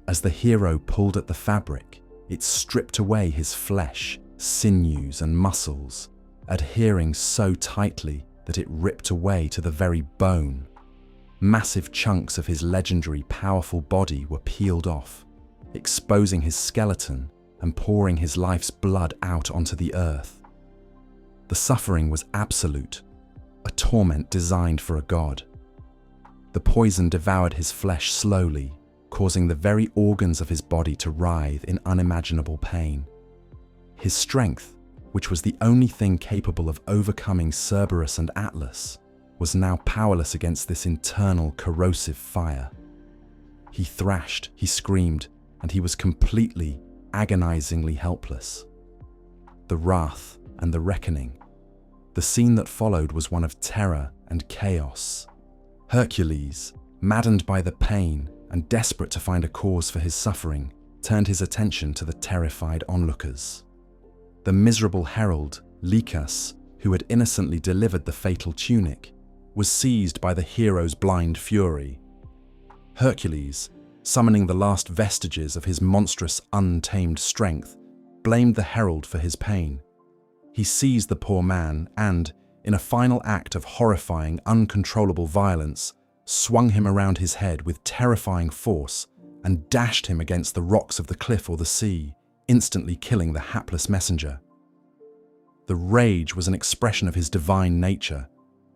As the hero pulled at the fabric, it stripped away his flesh, sinews, and muscles, adhering so tightly that it ripped away to the very bone. Massive chunks of his legendary, powerful body were peeled off, exposing his skeleton and pouring his life's blood out onto the earth. The suffering was absolute, a torment designed for a god. The poison devoured his flesh slowly, causing the very organs of his body to writhe in unimaginable pain. His strength, which was the only thing capable of overcoming Cerberus and Atlas, was now powerless against this internal corrosive fire. He thrashed, he screamed, and he was completely, agonizingly helpless. The wrath and the reckoning. The scene that followed was one of terror and chaos. Hercules, maddened by the pain and desperate to find a cause for his suffering, turned his attention to the terrified onlookers. The miserable herald, Lycus, who had innocently delivered the fatal tunic, was seized by the hero's blind fury. Hercules, summoning the last vestiges of his monstrous, untamed strength, blamed the herald for his pain. He seized the poor man and, in a final act of horrifying, uncontrollable violence, swung him around his head with terrifying force and dashed him against the rocks of the cliff or the sea, instantly killing the hapless messenger. The rage was an expression of his divine nature,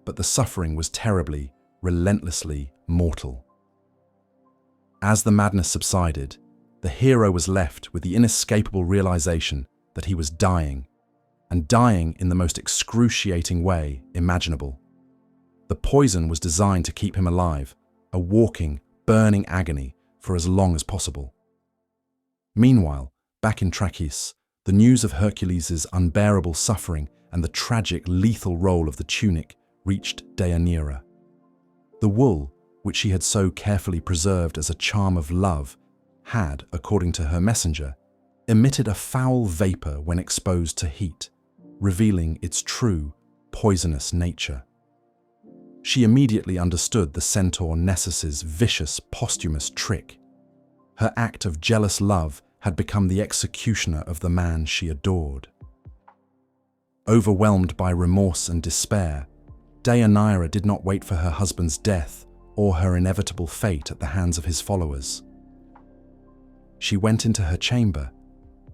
but the suffering was terribly, relentlessly mortal. As the madness subsided, the hero was left with the inescapable realization that he was dying, and dying in the most excruciating way imaginable. The poison was designed to keep him alive, a walking, burning agony for as long as possible. Meanwhile, back in Trachis, the news of Hercules' unbearable suffering and the tragic, lethal role of the tunic reached Deianira. The wool, which she had so carefully preserved as a charm of love, had, according to her messenger, emitted a foul vapor when exposed to heat, revealing its true, poisonous nature. She immediately understood the centaur Nessus's vicious, posthumous trick. Her act of jealous love had become the executioner of the man she adored. Overwhelmed by remorse and despair, Deianira did not wait for her husband's death or her inevitable fate at the hands of his followers. She went into her chamber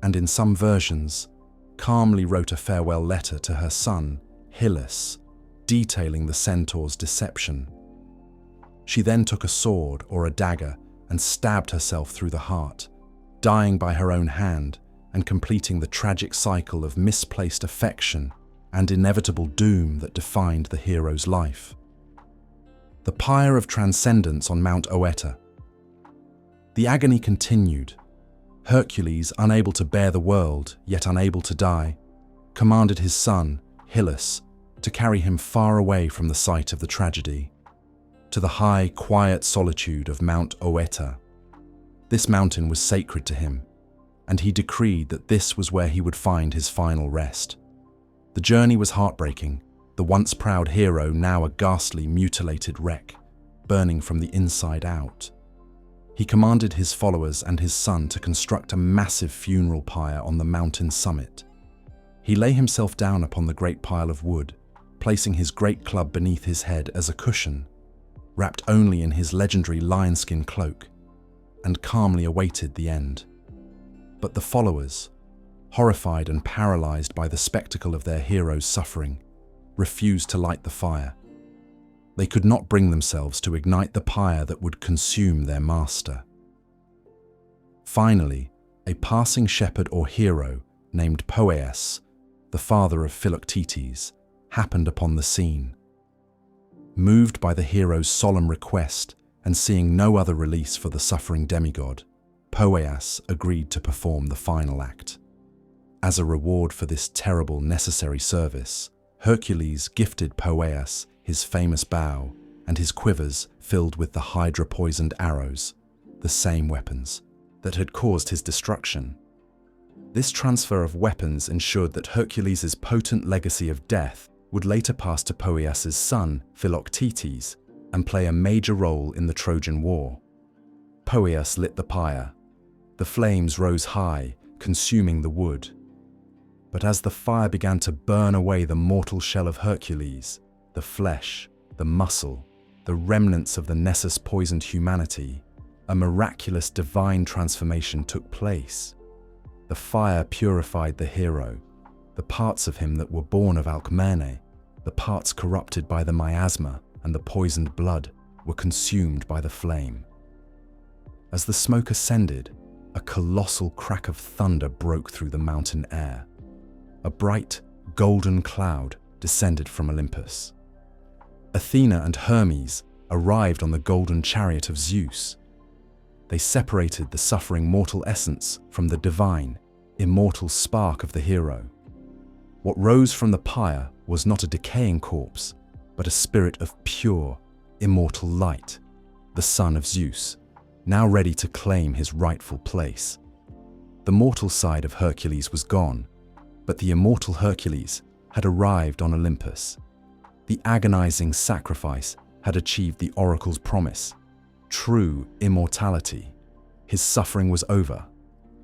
and, in some versions, calmly wrote a farewell letter to her son, Hylas, detailing the centaur's deception. She then took a sword or a dagger and stabbed herself through the heart, dying by her own hand and completing the tragic cycle of misplaced affection and inevitable doom that defined the hero's life. The pyre of transcendence on Mount Oeta. The agony continued. Hercules, unable to bear the world, yet unable to die, commanded his son, Hylas, to carry him far away from the site of the tragedy, to the high, quiet solitude of Mount Oeta. This mountain was sacred to him, and he decreed that this was where he would find his final rest. The journey was heartbreaking, the once proud hero now a ghastly, mutilated wreck, burning from the inside out. He commanded his followers and his son to construct a massive funeral pyre on the mountain summit. He lay himself down upon the great pile of wood, placing his great club beneath his head as a cushion, wrapped only in his legendary lion-skin cloak, and calmly awaited the end. But the followers, horrified and paralyzed by the spectacle of their hero's suffering, refused to light the fire. They could not bring themselves to ignite the pyre that would consume their master. Finally, a passing shepherd or hero named Poeas, the father of Philoctetes, happened upon the scene. Moved by the hero's solemn request and seeing no other release for the suffering demigod, Poeas agreed to perform the final act. As a reward for this terrible necessary service, Hercules gifted Poeas his famous bow and his quivers filled with the hydra-poisoned arrows, the same weapons that had caused his destruction. This transfer of weapons ensured that Hercules' potent legacy of death would later pass to Poeas' son, Philoctetes, and play a major role in the Trojan War. Poeas lit the pyre. The flames rose high, consuming the wood. But as the fire began to burn away the mortal shell of Hercules, the flesh, the muscle, the remnants of the Nessus-poisoned humanity, a miraculous divine transformation took place. The fire purified the hero, the parts of him that were born of Alcmene, the parts corrupted by the miasma and the poisoned blood, were consumed by the flame. As the smoke ascended, a colossal crack of thunder broke through the mountain air. A bright, golden cloud descended from Olympus. Athena and Hermes arrived on the golden chariot of Zeus. They separated the suffering mortal essence from the divine, immortal spark of the hero. What rose from the pyre was not a decaying corpse, but a spirit of pure, immortal light, the son of Zeus, now ready to claim his rightful place. The mortal side of Hercules was gone, but the immortal Hercules had arrived on Olympus. The agonizing sacrifice had achieved the oracle's promise, true immortality. His suffering was over,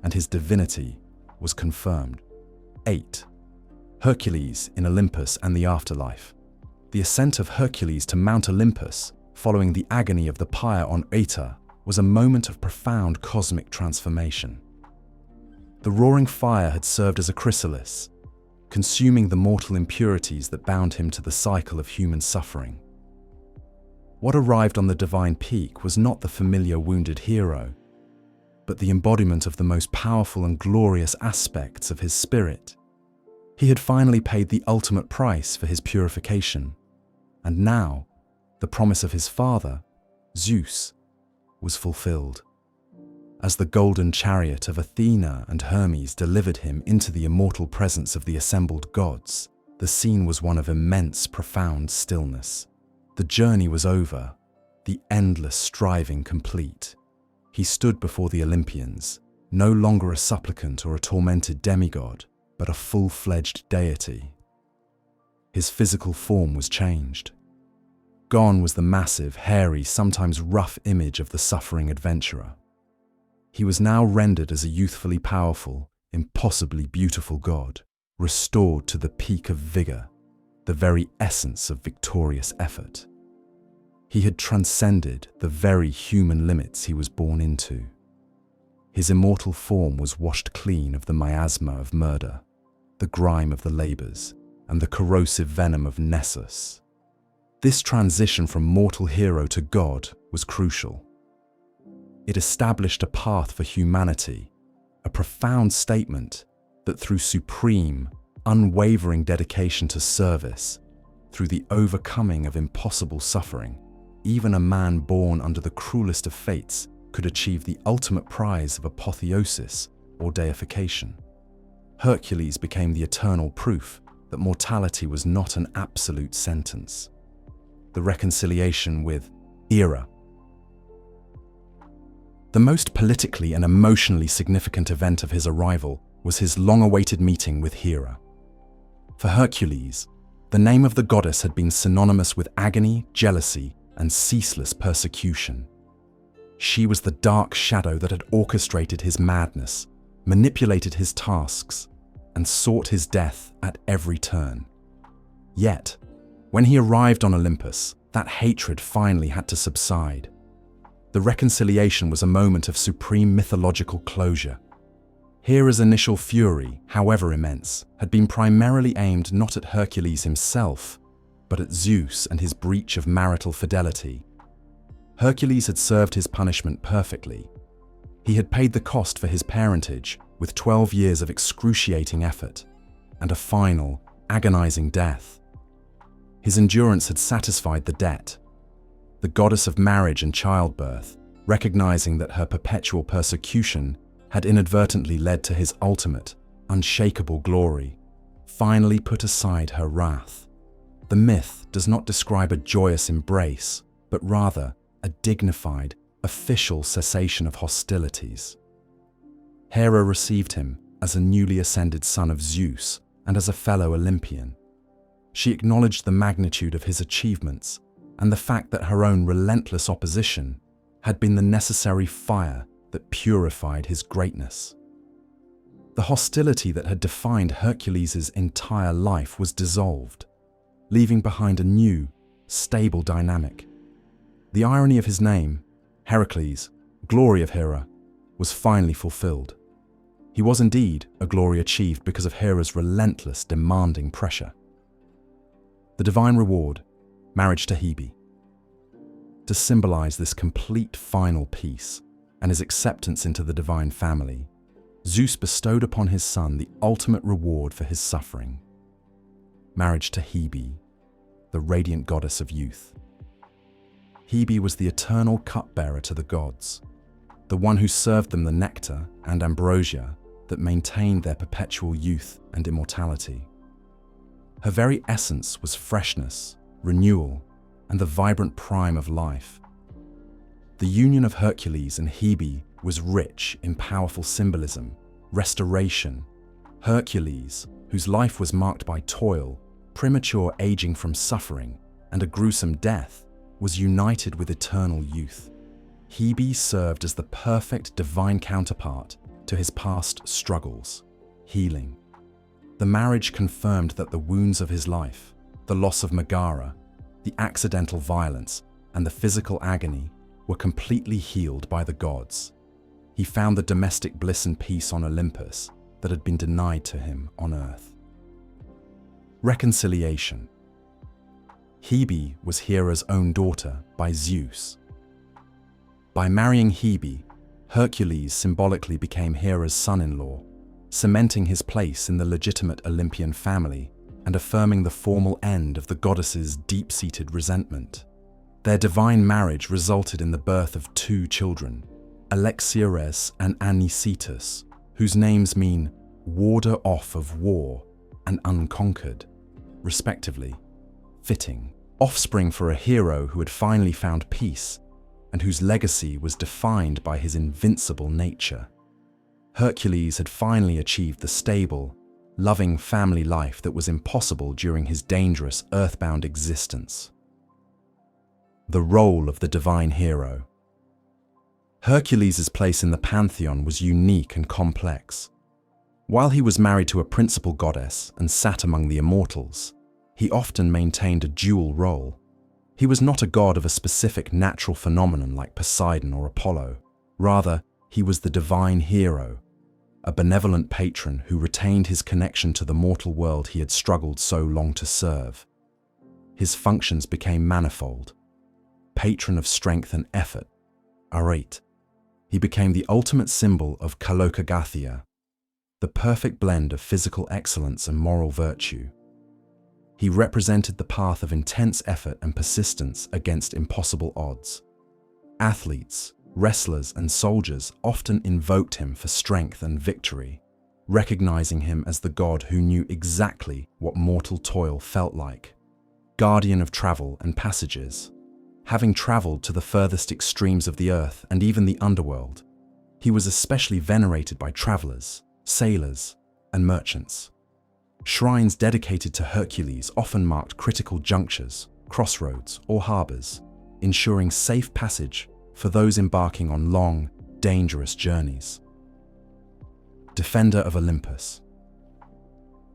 and his divinity was confirmed. 8. Hercules in Olympus and the afterlife. The ascent of Hercules to Mount Olympus, following the agony of the pyre on Aita, was a moment of profound cosmic transformation. The roaring fire had served as a chrysalis, consuming the mortal impurities that bound him to the cycle of human suffering. What arrived on the divine peak was not the familiar wounded hero, but the embodiment of the most powerful and glorious aspects of his spirit. He had finally paid the ultimate price for his purification, and now, the promise of his father, Zeus, was fulfilled. As the golden chariot of Athena and Hermes delivered him into the immortal presence of the assembled gods, the scene was one of immense, profound stillness. The journey was over, the endless striving complete. He stood before the Olympians, no longer a supplicant or a tormented demigod, but a full-fledged deity. His physical form was changed. Gone was the massive, hairy, sometimes rough image of the suffering adventurer. He was now rendered as a youthfully powerful, impossibly beautiful god, restored to the peak of vigor, the very essence of victorious effort. He had transcended the very human limits he was born into. His immortal form was washed clean of the miasma of murder, the grime of the labors, and the corrosive venom of Nessus. This transition from mortal hero to god was crucial. It established a path for humanity, a profound statement that through supreme, unwavering dedication to service, through the overcoming of impossible suffering, even a man born under the cruelest of fates could achieve the ultimate prize of apotheosis or deification. Hercules became the eternal proof that mortality was not an absolute sentence. The reconciliation with Hera. The most politically and emotionally significant event of his arrival was his long-awaited meeting with Hera. For Hercules, the name of the goddess had been synonymous with agony, jealousy, and ceaseless persecution. She was the dark shadow that had orchestrated his madness, manipulated his tasks, and sought his death at every turn. Yet, when he arrived on Olympus, that hatred finally had to subside. The reconciliation was a moment of supreme mythological closure. Hera's initial fury, however immense, had been primarily aimed not at Hercules himself, but at Zeus and his breach of marital fidelity. Hercules had served his punishment perfectly. He had paid the cost for his parentage with 12 years of excruciating effort and a final, agonizing death. His endurance had satisfied the debt. The goddess of marriage and childbirth, recognizing that her perpetual persecution had inadvertently led to his ultimate, unshakable glory, finally put aside her wrath. The myth does not describe a joyous embrace, but rather a dignified, official cessation of hostilities. Hera received him as a newly ascended son of Zeus and as a fellow Olympian. She acknowledged the magnitude of his achievements and the fact that her own relentless opposition had been the necessary fire that purified his greatness. The hostility that had defined Hercules' entire life was dissolved, leaving behind a new, stable dynamic. The irony of his name, Heracles, glory of Hera, was finally fulfilled. He was indeed a glory achieved because of Hera's relentless, demanding pressure. The divine reward, marriage to Hebe. To symbolize this complete final peace and his acceptance into the divine family, Zeus bestowed upon his son the ultimate reward for his suffering. Marriage to Hebe, the radiant goddess of youth. Hebe was the eternal cupbearer to the gods, the one who served them the nectar and ambrosia that maintained their perpetual youth and immortality. Her very essence was freshness, renewal, and the vibrant prime of life. The union of Hercules and Hebe was rich in powerful symbolism, restoration. Hercules, whose life was marked by toil, premature aging from suffering, and a gruesome death, was united with eternal youth. Hebe served as the perfect divine counterpart to his past struggles, healing. The marriage confirmed that the wounds of his life, the loss of Megara, the accidental violence, and the physical agony were completely healed by the gods. He found the domestic bliss and peace on Olympus that had been denied to him on earth. Reconciliation. Hebe was Hera's own daughter by Zeus. By marrying Hebe, Hercules symbolically became Hera's son-in-law, cementing his place in the legitimate Olympian family and affirming the formal end of the goddess's deep-seated resentment. Their divine marriage resulted in the birth of 2 children, Alexiares and Anicetus, whose names mean warder off of war and unconquered, respectively. Fitting offspring for a hero who had finally found peace and whose legacy was defined by his invincible nature. Hercules had finally achieved the stable, loving family life that was impossible during his dangerous earthbound existence. The role of the divine hero. Hercules' place in the pantheon was unique and complex. While he was married to a principal goddess and sat among the immortals, he often maintained a dual role. He was not a god of a specific natural phenomenon like Poseidon or Apollo. Rather, he was the divine hero, a benevolent patron who retained his connection to the mortal world he had struggled so long to serve. His functions became manifold. Patron of strength and effort, Arete. He became the ultimate symbol of Kalokagathia, the perfect blend of physical excellence and moral virtue. He represented the path of intense effort and persistence against impossible odds. Athletes, wrestlers, and soldiers often invoked him for strength and victory, recognizing him as the god who knew exactly what mortal toil felt like. Guardian of travel and passages. Having traveled to the furthest extremes of the earth and even the underworld, he was especially venerated by travelers, sailors, and merchants. Shrines dedicated to Hercules often marked critical junctures, crossroads, or harbors, ensuring safe passage for those embarking on long, dangerous journeys. Defender of Olympus.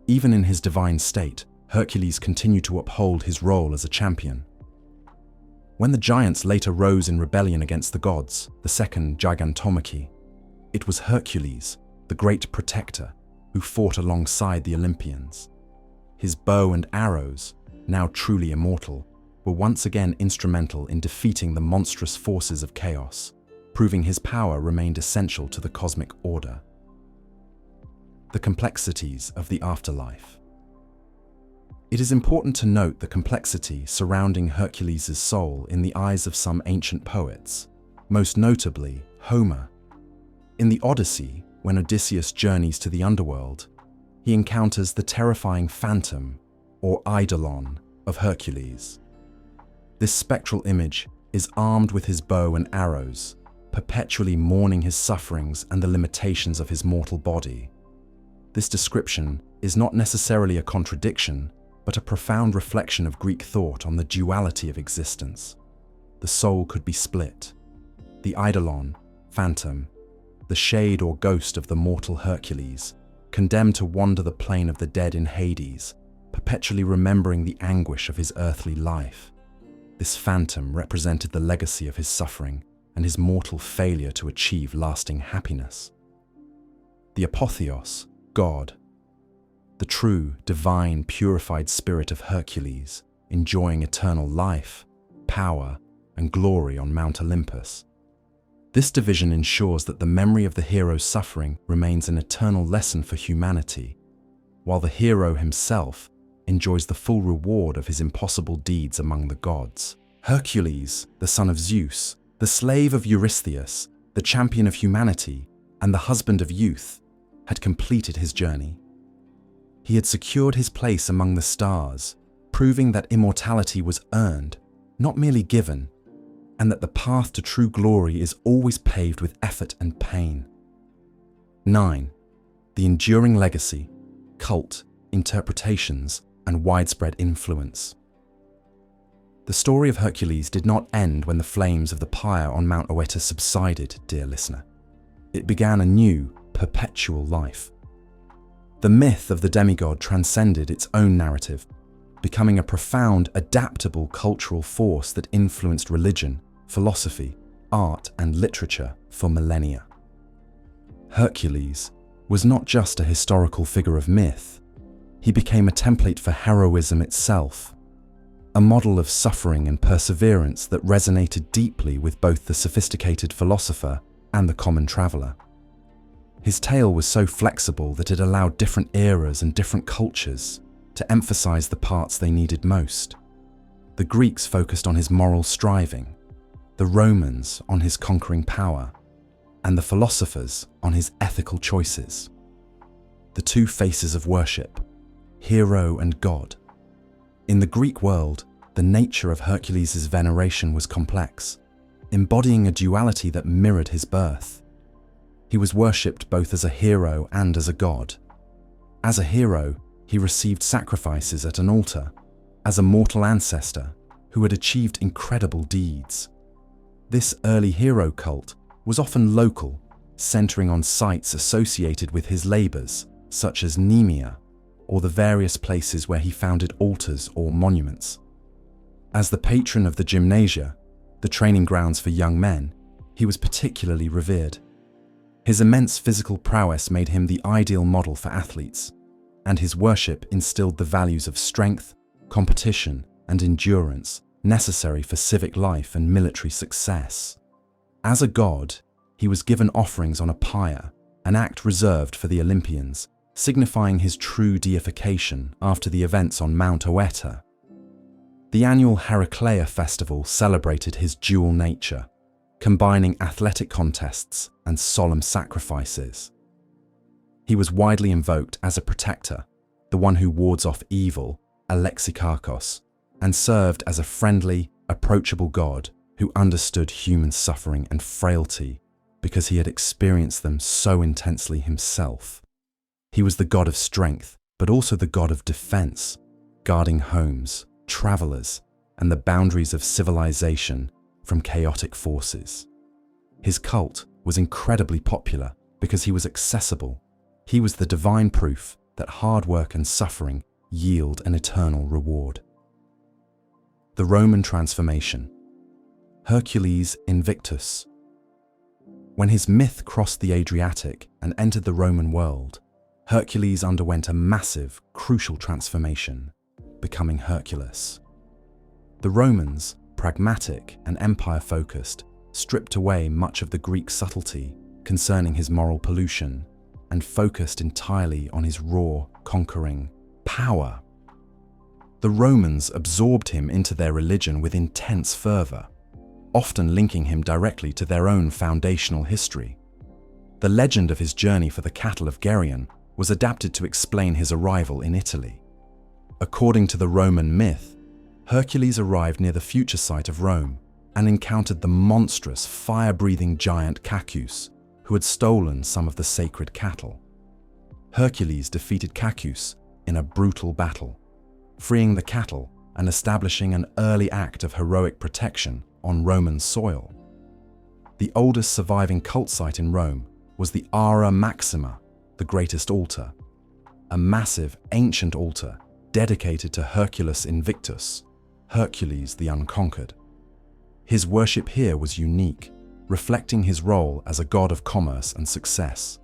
Even in his divine state, Hercules continued to uphold his role as a champion. When the giants later rose in rebellion against the gods, the second Gigantomachy, it was Hercules, the great protector, who fought alongside the Olympians. His bow and arrows, now truly immortal, were once again instrumental in defeating the monstrous forces of chaos, proving his power remained essential to the cosmic order. The complexities of the afterlife. It is important to note the complexity surrounding Hercules' soul in the eyes of some ancient poets, most notably Homer. In the Odyssey, when Odysseus journeys to the underworld, he encounters the terrifying phantom, or eidolon, of Hercules. This spectral image is armed with his bow and arrows, perpetually mourning his sufferings and the limitations of his mortal body. This description is not necessarily a contradiction, but a profound reflection of Greek thought on the duality of existence. The soul could be split. The eidolon, phantom, the shade or ghost of the mortal Hercules, condemned to wander the plane of the dead in Hades, perpetually remembering the anguish of his earthly life. This phantom represented the legacy of his suffering and his mortal failure to achieve lasting happiness. The apotheos, God, the true, divine, purified spirit of Hercules, enjoying eternal life, power, and glory on Mount Olympus. This division ensures that the memory of the hero's suffering remains an eternal lesson for humanity, while the hero himself enjoys the full reward of his impossible deeds among the gods. Hercules, the son of Zeus, the slave of Eurystheus, the champion of humanity, and the husband of youth, had completed his journey. He had secured his place among the stars, proving that immortality was earned, not merely given, and that the path to true glory is always paved with effort and pain. 9. The enduring legacy, cult, interpretations, and widespread influence. The story of Hercules did not end when the flames of the pyre on Mount Oeta subsided, dear listener. It began a new, perpetual life. The myth of the demigod transcended its own narrative, becoming a profound, adaptable cultural force that influenced religion, philosophy, art, and literature for millennia. Hercules was not just a historical figure of myth. He became a template for heroism itself, a model of suffering and perseverance that resonated deeply with both the sophisticated philosopher and the common traveler. His tale was so flexible that it allowed different eras and different cultures to emphasize the parts they needed most. The Greeks focused on his moral striving, the Romans on his conquering power, and the philosophers on his ethical choices. The two faces of worship, hero and god. In the Greek world, the nature of Hercules' veneration was complex, embodying a duality that mirrored his birth. He was worshipped both as a hero and as a god. As a hero, he received sacrifices at an altar, as a mortal ancestor who had achieved incredible deeds. This early hero cult was often local, centering on sites associated with his labors, such as Nemea, or the various places where he founded altars or monuments. As the patron of the gymnasia, the training grounds for young men, he was particularly revered. His immense physical prowess made him the ideal model for athletes, and his worship instilled the values of strength, competition, and endurance necessary for civic life and military success. As a god, he was given offerings on a pyre, an act reserved for the Olympians, signifying his true deification after the events on Mount Oeta. The annual Heraclea festival celebrated his dual nature, combining athletic contests and solemn sacrifices. He was widely invoked as a protector, the one who wards off evil, Alexikakos, and served as a friendly, approachable god who understood human suffering and frailty because he had experienced them so intensely himself. He was the god of strength, but also the god of defense, guarding homes, travelers, and the boundaries of civilization from chaotic forces. His cult was incredibly popular because he was accessible. He was the divine proof that hard work and suffering yield an eternal reward. The Roman transformation. Hercules Invictus. When his myth crossed the Adriatic and entered the Roman world, Hercules underwent a massive, crucial transformation, becoming Hercules. The Romans, pragmatic and empire-focused, stripped away much of the Greek subtlety concerning his moral pollution and focused entirely on his raw, conquering power. The Romans absorbed him into their religion with intense fervor, often linking him directly to their own foundational history. The legend of his journey for the cattle of Geryon was adapted to explain his arrival in Italy. According to the Roman myth, Hercules arrived near the future site of Rome and encountered the monstrous, fire-breathing giant Cacus, who had stolen some of the sacred cattle. Hercules defeated Cacus in a brutal battle, freeing the cattle and establishing an early act of heroic protection on Roman soil. The oldest surviving cult site in Rome was the Ara Maxima, the greatest altar, a massive ancient altar dedicated to Hercules Invictus, Hercules the Unconquered. His worship here was unique, reflecting his role as a god of commerce and success.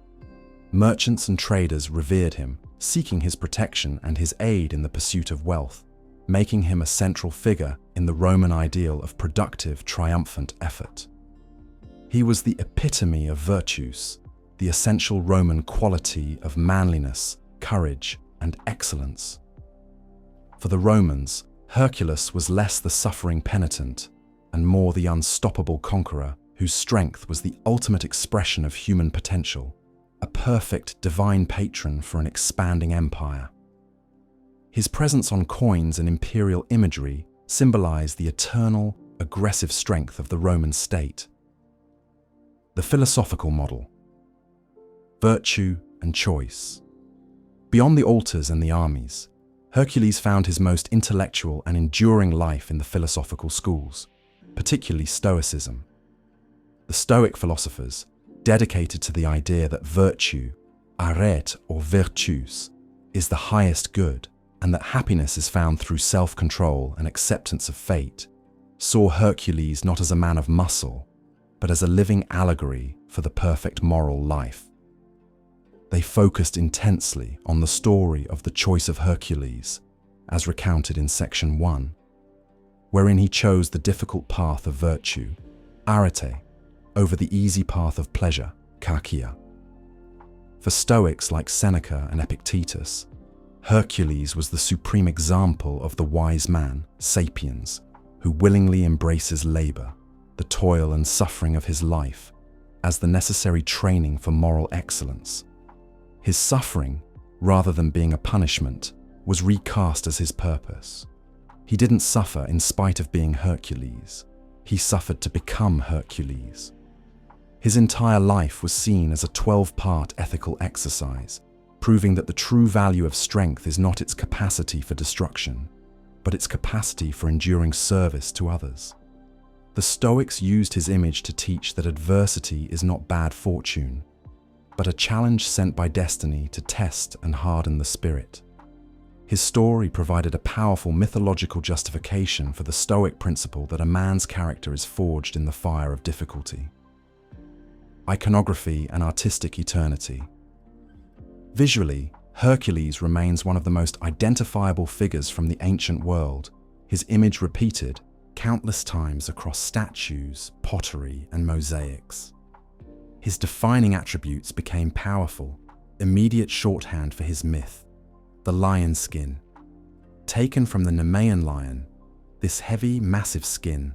Merchants and traders revered him, seeking his protection and his aid in the pursuit of wealth, making him a central figure in the Roman ideal of productive, triumphant effort. He was the epitome of virtues, the essential Roman quality of manliness, courage, and excellence. For the Romans, Hercules was less the suffering penitent and more the unstoppable conqueror whose strength was the ultimate expression of human potential, a perfect divine patron for an expanding empire. His presence on coins and imperial imagery symbolized the eternal, aggressive strength of the Roman state. The philosophical model. Virtue and choice. Beyond the altars and the armies, Hercules found his most intellectual and enduring life in the philosophical schools, particularly Stoicism. The Stoic philosophers, dedicated to the idea that virtue, arete or virtus, is the highest good and that happiness is found through self-control and acceptance of fate, saw Hercules not as a man of muscle, but as a living allegory for the perfect moral life. They focused intensely on the story of the choice of Hercules, as recounted in section 1, wherein he chose the difficult path of virtue, arete, over the easy path of pleasure, kakia. For Stoics like Seneca and Epictetus, Hercules was the supreme example of the wise man, sapiens, who willingly embraces labor, the toil and suffering of his life, as the necessary training for moral excellence. His suffering, rather than being a punishment, was recast as his purpose. He didn't suffer in spite of being Hercules. He suffered to become Hercules. His entire life was seen as a 12-part ethical exercise, proving that the true value of strength is not its capacity for destruction, but its capacity for enduring service to others. The Stoics used his image to teach that adversity is not bad fortune, but a challenge sent by destiny to test and harden the spirit. His story provided a powerful mythological justification for the Stoic principle that a man's character is forged in the fire of difficulty. Iconography and artistic eternity. Visually, Hercules remains one of the most identifiable figures from the ancient world, his image repeated countless times across statues, pottery, and mosaics. His defining attributes became powerful, immediate shorthand for his myth, the lion skin. Taken from the Nemean lion, this heavy, massive skin,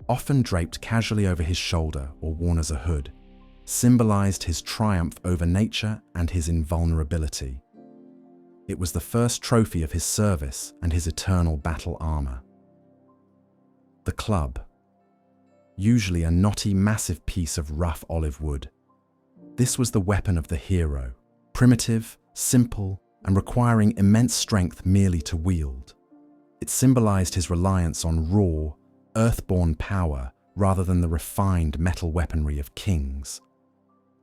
often draped casually over his shoulder or worn as a hood, symbolized his triumph over nature and his invulnerability. It was the first trophy of his service and his eternal battle armor. The club. Usually a knotty, massive piece of rough olive wood. This was the weapon of the hero, primitive, simple, and requiring immense strength merely to wield. It symbolized his reliance on raw, earthborn power rather than the refined metal weaponry of kings.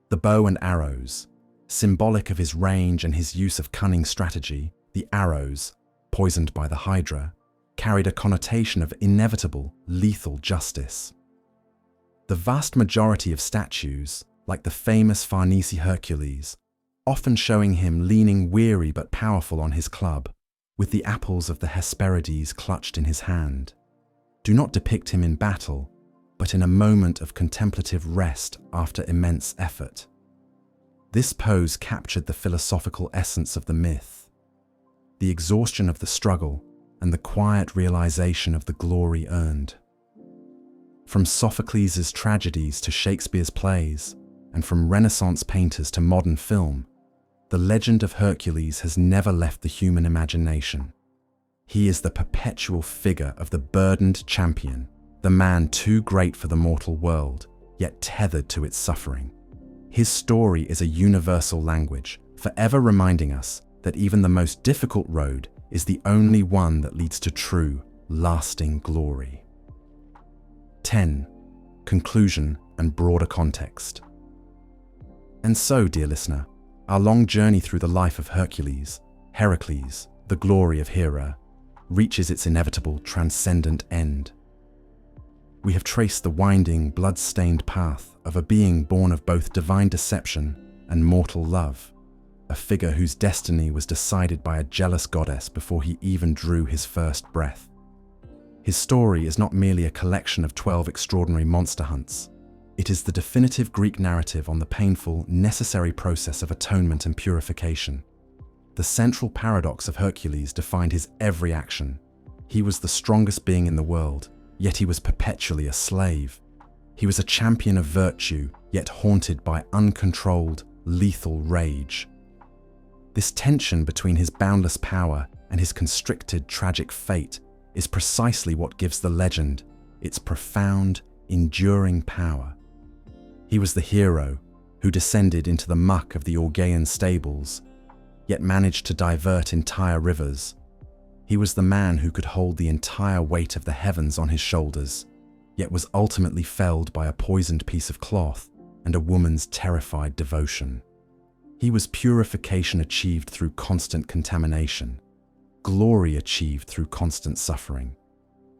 The bow and arrows, symbolic of his range and his use of cunning strategy, the arrows, poisoned by the Hydra, carried a connotation of inevitable, lethal justice. The vast majority of statues, like the famous Farnese Hercules, often showing him leaning weary but powerful on his club, with the apples of the Hesperides clutched in his hand, do not depict him in battle, but in a moment of contemplative rest after immense effort. This pose captured the philosophical essence of the myth, the exhaustion of the struggle and the quiet realization of the glory earned. From Sophocles' tragedies to Shakespeare's plays, and from Renaissance painters to modern film, the legend of Hercules has never left the human imagination. He is the perpetual figure of the burdened champion, the man too great for the mortal world, yet tethered to its suffering. His story is a universal language, forever reminding us that even the most difficult road is the only one that leads to true, lasting glory. 10. Conclusion and broader context. And so, dear listener, our long journey through the life of Hercules, the glory of Hera, reaches its inevitable transcendent end. We have traced the winding, blood-stained path of a being born of both divine deception and mortal love, a figure whose destiny was decided by a jealous goddess before he even drew his first breath. His story is not merely a collection of 12 extraordinary monster hunts. It is the definitive Greek narrative on the painful, necessary process of atonement and purification. The central paradox of Hercules defined his every action. He was the strongest being in the world, yet he was perpetually a slave. He was a champion of virtue, yet haunted by uncontrolled, lethal rage. This tension between his boundless power and his constricted, tragic fate is precisely what gives the legend its profound, enduring power. He was the hero who descended into the muck of the Augean stables, yet managed to divert entire rivers. He was the man who could hold the entire weight of the heavens on his shoulders, yet was ultimately felled by a poisoned piece of cloth and a woman's terrified devotion. He was purification achieved through constant contamination, glory achieved through constant suffering.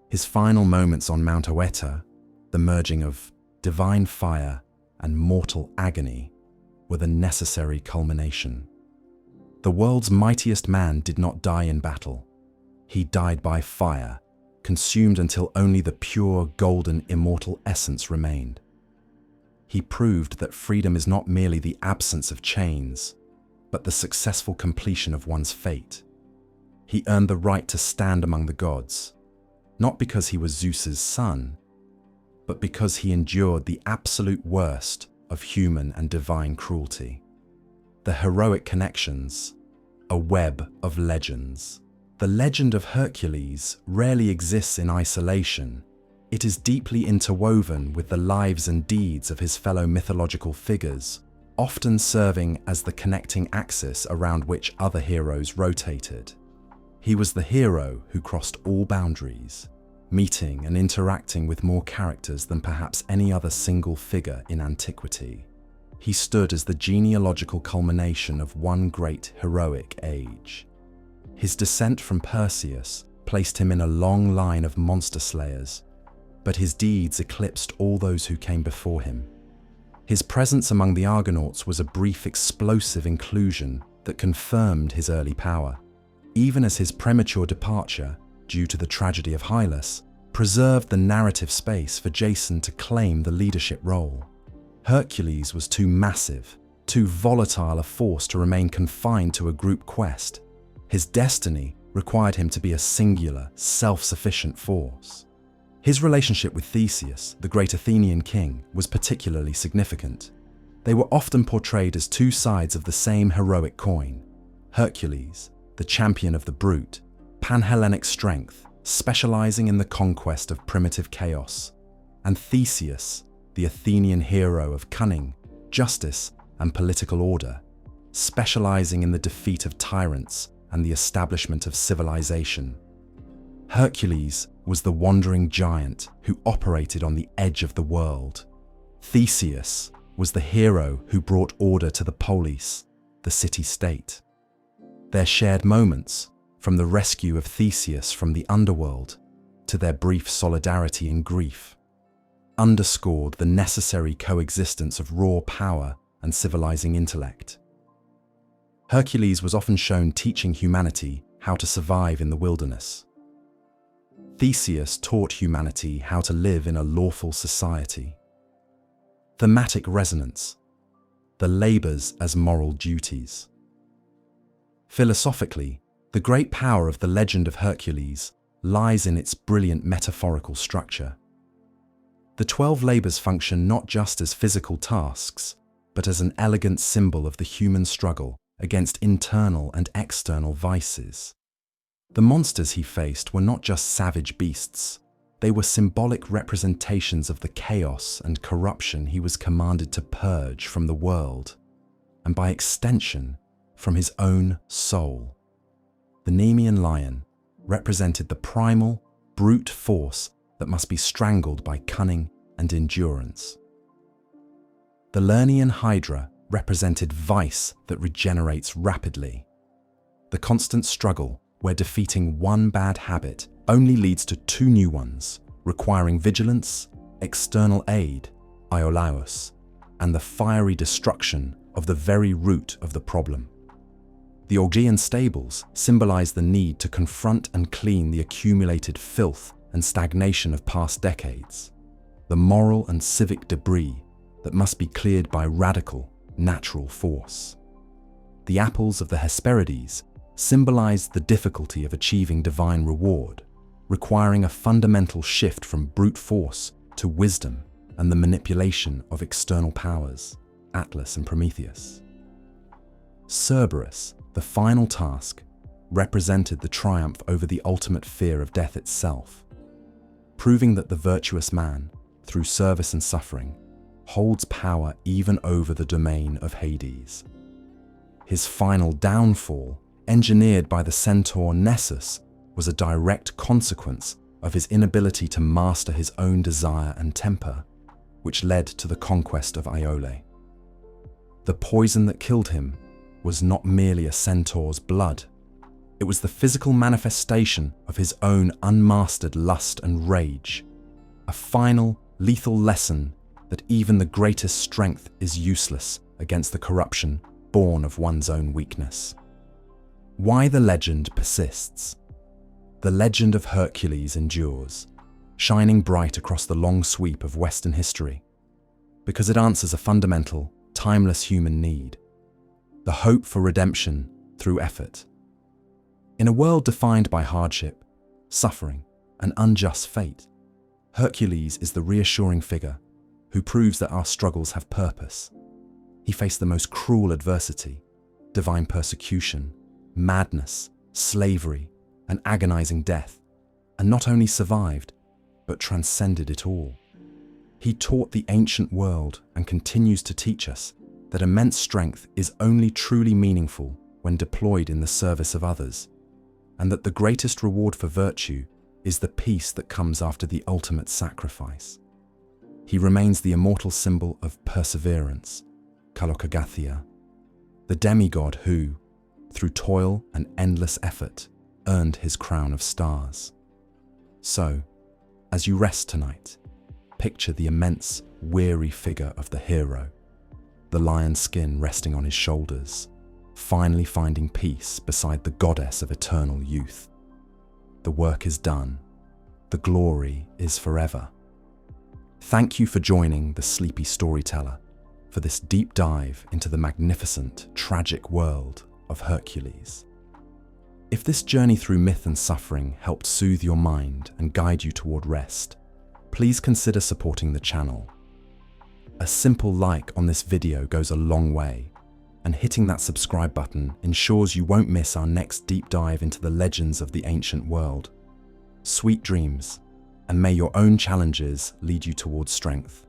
His final moments on Mount Oeta, the merging of divine fire and mortal agony, were the necessary culmination. The world's mightiest man did not die in battle. He died by fire, consumed until only the pure, golden, immortal essence remained. He proved that freedom is not merely the absence of chains, but the successful completion of one's fate. He earned the right to stand among the gods, not because he was Zeus's son, but because he endured the absolute worst of human and divine cruelty. The heroic connections, a web of legends. The legend of Hercules rarely exists in isolation. It is deeply interwoven with the lives and deeds of his fellow mythological figures, often serving as the connecting axis around which other heroes rotated. He was the hero who crossed all boundaries, meeting and interacting with more characters than perhaps any other single figure in antiquity. He stood as the genealogical culmination of one great heroic age. His descent from Perseus placed him in a long line of monster slayers, but his deeds eclipsed all those who came before him. His presence among the Argonauts was a brief, explosive inclusion that confirmed his early power, even as his premature departure, due to the tragedy of Hylas, preserved the narrative space for Jason to claim the leadership role. Hercules was too massive, too volatile a force to remain confined to a group quest. His destiny required him to be a singular, self-sufficient force. His relationship with Theseus, the great Athenian king, was particularly significant. They were often portrayed as two sides of the same heroic coin. Hercules, the champion of the brute, Pan-Hellenic strength, specializing in the conquest of primitive chaos, and Theseus, the Athenian hero of cunning, justice, and political order, specializing in the defeat of tyrants and the establishment of civilization. Hercules was the wandering giant who operated on the edge of the world. Theseus was the hero who brought order to the polis, the city-state. Their shared moments, from the rescue of Theseus from the underworld to their brief solidarity in grief, underscored the necessary coexistence of raw power and civilizing intellect. Hercules was often shown teaching humanity how to survive in the wilderness. Theseus taught humanity how to live in a lawful society. Thematic resonance: the labors as moral duties. Philosophically, the great power of the Legend of Hercules lies in its brilliant metaphorical structure. The 12 labors function not just as physical tasks, but as an elegant symbol of the human struggle against internal and external vices. The monsters he faced were not just savage beasts, they were symbolic representations of the chaos and corruption he was commanded to purge from the world, and by extension, from his own soul. The Nemean lion represented the primal, brute force that must be strangled by cunning and endurance. The Lernaean hydra represented vice that regenerates rapidly. The constant struggle where defeating one bad habit only leads to 2 new ones, requiring vigilance, external aid, iolaus, and the fiery destruction of the very root of the problem. The Augean stables symbolize the need to confront and clean the accumulated filth and stagnation of past decades, the moral and civic debris that must be cleared by radical, natural force. The apples of the Hesperides symbolize the difficulty of achieving divine reward, requiring a fundamental shift from brute force to wisdom and the manipulation of external powers, Atlas and Prometheus. Cerberus, the final task, represented the triumph over the ultimate fear of death itself, proving that the virtuous man, through service and suffering, holds power even over the domain of Hades. His final downfall, engineered by the centaur Nessus, was a direct consequence of his inability to master his own desire and temper, which led to the conquest of Iole. The poison that killed him was not merely a centaur's blood. It was the physical manifestation of his own unmastered lust and rage, a final, lethal lesson that even the greatest strength is useless against the corruption born of one's own weakness. Why the legend persists. The legend of Hercules endures, shining bright across the long sweep of Western history, because it answers a fundamental, timeless human need: the hope for redemption through effort. In a world defined by hardship, suffering, and unjust fate, Hercules is the reassuring figure who proves that our struggles have purpose. He faced the most cruel adversity, divine persecution, madness, slavery, and agonizing death, and not only survived, but transcended it all. He taught the ancient world and continues to teach us that immense strength is only truly meaningful when deployed in the service of others, and that the greatest reward for virtue is the peace that comes after the ultimate sacrifice. He remains the immortal symbol of perseverance, Kalokagathia, the demigod who, through toil and endless effort, earned his crown of stars. So, as you rest tonight, picture the immense, weary figure of the hero, the lion skin resting on his shoulders, finally finding peace beside the goddess of eternal youth. The work is done. The glory is forever. Thank you for joining the Sleepy Storyteller for this deep dive into the magnificent, tragic world of Hercules. If this journey through myth and suffering helped soothe your mind and guide you toward rest, please consider supporting the channel. A simple like on this video goes a long way, and hitting that subscribe button ensures you won't miss our next deep dive into the legends of the ancient world. Sweet dreams, and may your own challenges lead you towards strength.